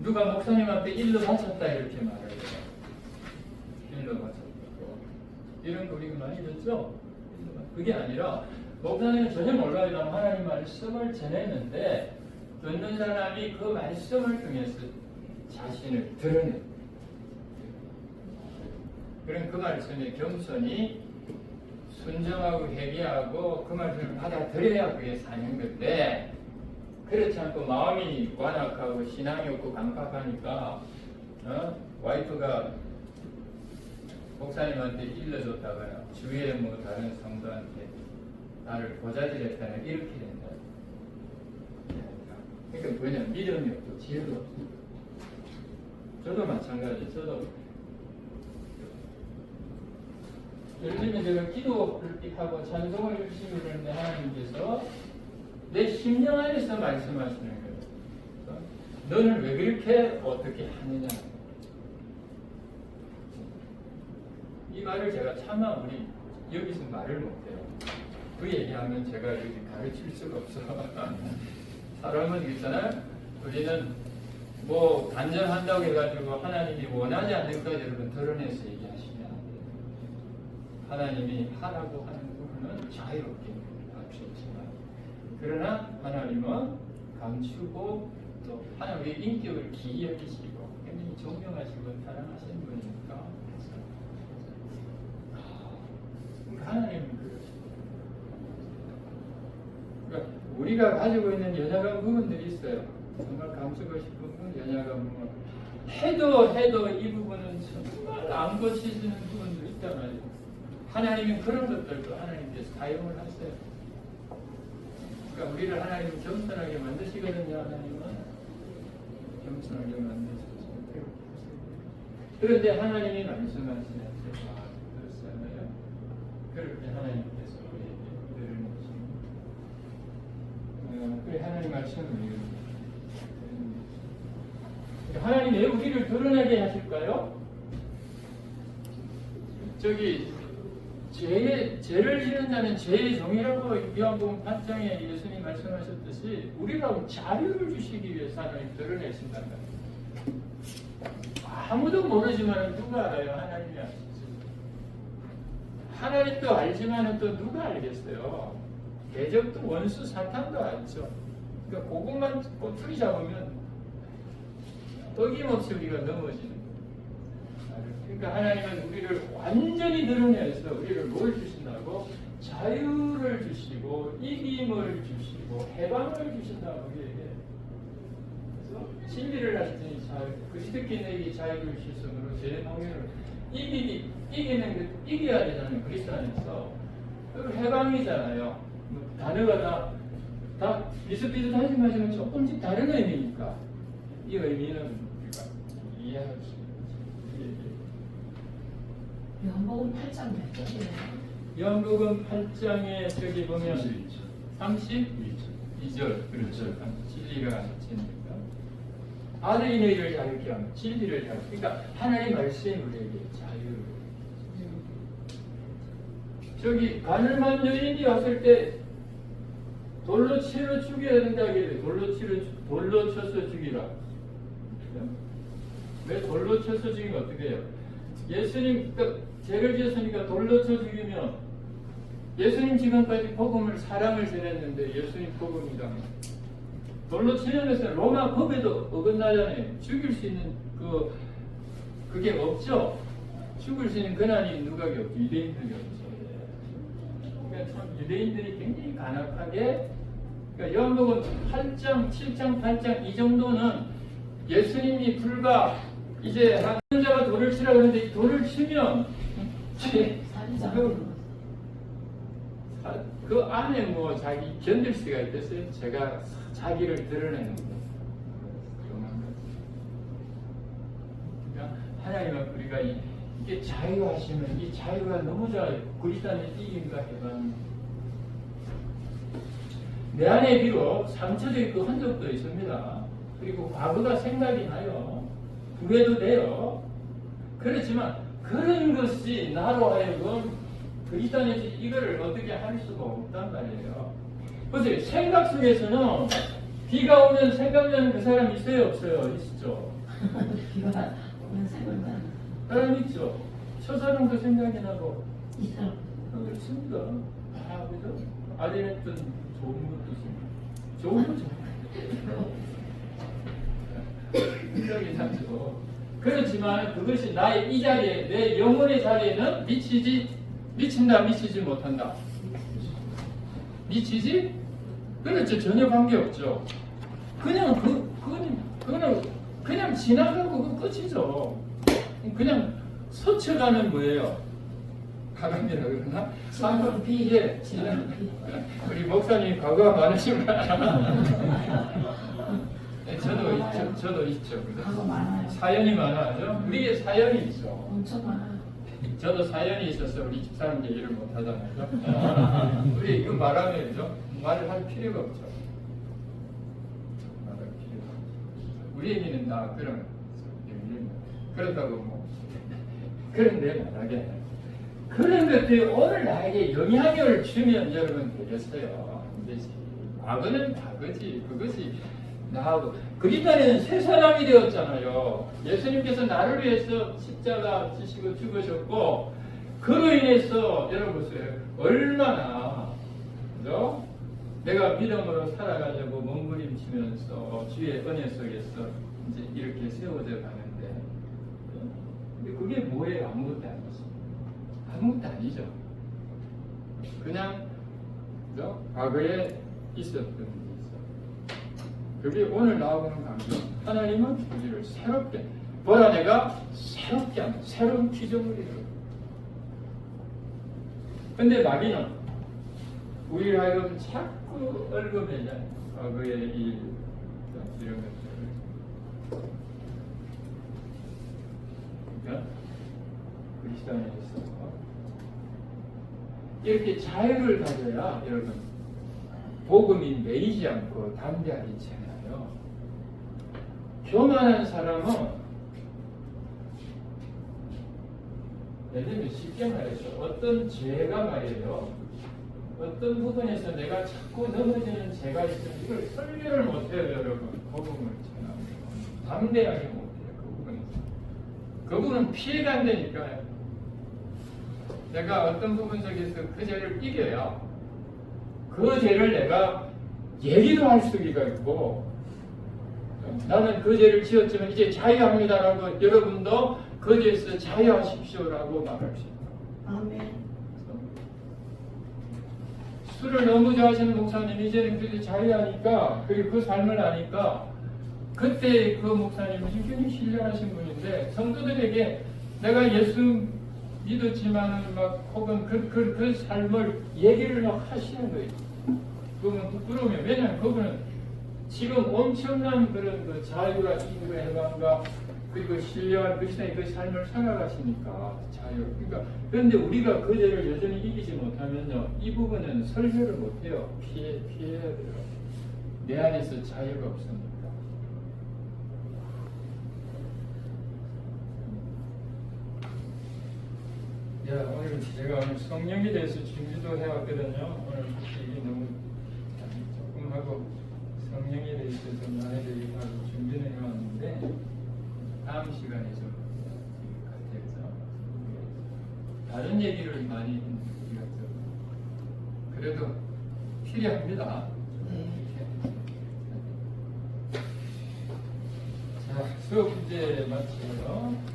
누가 목사님 앞에 일러 바쳤다 이렇게 말을 해요. 일러 바쳤다고. 이런 거 우리가 많이 듣죠? 그게 아니라 목사님은 전혀 몰라요. 하나님 말씀을 전했는데 듣는 사람이 그 말씀을 통해서 자신을 드러내. 그럼 그 말씀에 겸손히 순정하고 회개하고 그 말씀을 받아들여야 그게 사는 건데 그렇지 않고 마음이 완악하고 신앙이 없고 강팍하니까 와이프가 목사님한테 일러줬다가요 주위에 뭐 다른 성도한테 나를 고자질했다는 이렇게 된다. 그러니까 뭐냐 믿음이 없고 지혜도 없고 저도 마찬가지. 저도 예를 들면 제가 기도를 하고 찬송을 열심히 부르는데 하나님께서 내 심령 안에서 말씀하시는 거예요. 너는 왜 그렇게 어떻게 하느냐. 이 말을 제가 차마 우리 여기서 말을 못해요. 그 얘기하면 제가 여기 가르칠 수가 없어. 사람은 있잖아요. 우리는 뭐 간절한다고 해가지고 하나님이 원하지 않는 것 여러분 드러내서 얘기하시면 안 돼요. 하나님이 하라고 하는 부분은 자유롭게 할 수 있지만 그러나 하나님은 감추고 또 하나님의 인격을 기이 여기시고 굉장히 존경하시고 사랑하시는 분이니까 하나님은 그러니까 우리가 가지고 있는 연약한 부분들이 있어요. 정말 감추고 싶은 부분, 연약한 부분. 해도 이 부분은 정말 안 고치시는 부분도 있단 말이에요. 하나님은 그런 것들도 하나님께서 사용을 하세요. 그러니까 우리를 하나님은 겸손하게 만드시거든요. 하나님은 겸손하게 만드시죠. 그런데 하나님이 말씀하시는 그렇잖아요. 그렇게 하나님께서 우리에게 드러내십니다. 그래 하나님 말씀을 하나님 왜 우리를 드러나게 하실까요? 저기 죄를 지는 자는 죄의 종이라고 요한복음 8장에 예수님 말씀하셨듯이 우리라고 자유를 주시기 위해서 하나님 드러내신다는 거예요. 아무도 모르지만 누가 알아요? 하나님이 아시지. 하나님도 알지만 또 누가 알겠어요? 대적도 원수 사탄도 알죠. 그러니까 그것만 꼬투리 잡으면 어김없이 우리가 넘어지는 거예요. 그러니까 하나님은 우리를 완전히 드러내서 우리를 뭘 주신다고? 자유를 주시고 이김을 주시고 해방을 주신다고 우리에게. 그래서 진리를 하시더니 그리스도께 내게 자유를 주심으로 죄의 방해를 이겨야 되잖아요. 그리스도 안에서. 해방이잖아요. 단어가 다 비슷비슷하지만 조금씩 다른 의미니까 이 의미는 우리가 이해할 수 있는 요한복음 8장 몇 절이에요? 요한복음 8장에 저기 보면 32절. 32절 그렇죠. 진리가 가르칩니다. 아들이 너희를 자유케 하며 진리를 자유. 그러니까 하나님 말씀이 우리에게 자유를. 저기 가늠한 여인이 왔을 때 돌로 치러 죽여야 된다 그래요. 돌로 쳐서 죽이라. 왜 돌로 쳐서 죽이면 어떻게 해요? 예수님 죄를 지었으니까 돌로 쳐 죽이면 예수님 지금까지 복음을 사랑을 전했는데 예수님 복음이다. 돌로 치는 것은 로마 법에도 어긋나잖아요. 죽일 수 있는 그게 없죠. 죽을 수 있는 권한이 누가게 없죠. 유대인들이 없죠. 그러니까 참 유대인들이 굉장히 간악하게 그러니까 요한복음 8장, 7장, 8장 이 정도는 예수님이 불과 이제 한 자가 돌을 치라고 하는데 이 돌을 치면 그 안에 뭐 자기 견딜 수가 있겠어요? 제가 자기를 드러내는 거. 그러니까 하나님은 우리가 이게 자유하시면 이 자유가 너무 좋아요. 그리스도의 이긴가 해방. 내 안에 비록 상처될 그 흔적도 있습니다. 그리고 과거가 생각이 나요. 후회도 돼요. 그렇지만 그런 것이 나로 하여금 그리스도에서 이거를 어떻게 할 수가 없단 말이에요. 보세요. 생각 속에서는 비가 오면 생각나는 그 사람 있어요? 없어요? 있죠. 비가 오면 생각나. 사람 있죠. 첫사랑도 생각이 나고 있어. 그렇습니다. 아, 그죠? 아련했던 좋은 것도 있습니다. 좋은 거죠. 생각이 나죠. 그렇지만 그것이 나의 이 자리에, 내 영혼의 자리에는 미친다, 미치지 못한다. 미치지? 그렇죠. 전혀 관계없죠. 그거는 그냥 지나가고 그 끝이죠. 그냥 스쳐가는 뭐예요? 가감이라 그러나? 지나가는 비. 예, 우리 목사님 과거가 많으신가요? 네, 저도 있죠. 과거 많아요. 사연이 많아요. 우리의 사연이 있죠. 엄청 많아요. 저도 사연이 있어서 우리 집사람 얘기를 못 하잖아요. 우리 이거 말하면요. 말을 할 필요가 없죠. 말할 필요가 없죠. 우리에게는 다 그런 거 있어요. 그렇다고 뭐 그런데 말하게 그런 것들이 오늘 나에게 영향을 주면 여러분 되겠어요. 근데 과거는 과거지. 그것이 나하고 그리스도는 새 사람이 되었잖아요. 예수님께서 나를 위해서 십자가 지시고 죽으셨고 그로 인해서 여러분 보세요. 얼마나 그죠? 내가 믿음으로 살아가려고 몸부림치면서 주의 은혜 속에서 이제 이렇게 세워져 가는데 근데 그게 뭐예요? 아무것도 아니죠. 아무것도 아니죠. 그냥 그죠? 과거에 있었던 일이 있어. 그게 오늘 나오는 강조. 하나님은 우리를 새롭게 보라 내가 새롭게 하는 새로운 피조물이라. 근데 마귀는 우리를 하여금 자꾸 얽어매냐. 과거의 일 이런 것들을. 그러니까 그리스도 안에서 이렇게 자유를 가져야 여러분 복음이 매이지 않고 담대하게 전하요. 교만한 사람은 예를 들면 쉽게 말해서 어떤 죄가 말이에요. 어떤 부분에서 내가 자꾸 넘어지는 죄가 있으면 이걸 설명을 못해요, 여러분. 복음을 전하고 담대하게 못해요. 그 부분에서. 그 부분은 피해가 안 되니까요. 내가 어떤 부분 속에서 그 죄를 이겨야 그 죄를 내가 얘기도 할 수가 있고 나는 그 죄를 지었지만 이제 자유합니다라고 여러분도 그 죄에서 자유하십시오라고 말할 수 있다. 아멘. 술을 너무 좋아하시는 목사님 이제는 그렇게 자유하니까 그리고 그 삶을 아니까 그때 그 목사님은 굉장히 신뢰하신 분인데 성도들에게 내가 예수 믿었지만은 막 혹은 그 삶을 얘기를 막 하시는 거예요. 그러면 부끄러우면 왜냐하면 그분은 지금 엄청난 그런 그 자유와 인구 해방과 그리고 신뢰할 것이나 그 삶을 살아가시니까 자유. 그러니까 그런데 우리가 그 죄를 여전히 이기지 못하면요, 이 부분은 설교를 못해요. 피해야 돼요. 내 안에서 자유가 없으니까. 야, 오늘 제가 오늘 성령에 대해서 준비도 해왔거든요. 오늘 솔직히 너무 조금 하고 성령에 대해서 좀 많이 하고 준비는 해왔는데 다음 시간에 좀 같아서 다른 얘기를 많이 우리가 좀 그래도 필요합니다. 네. 자, 수업 이제 마치고요.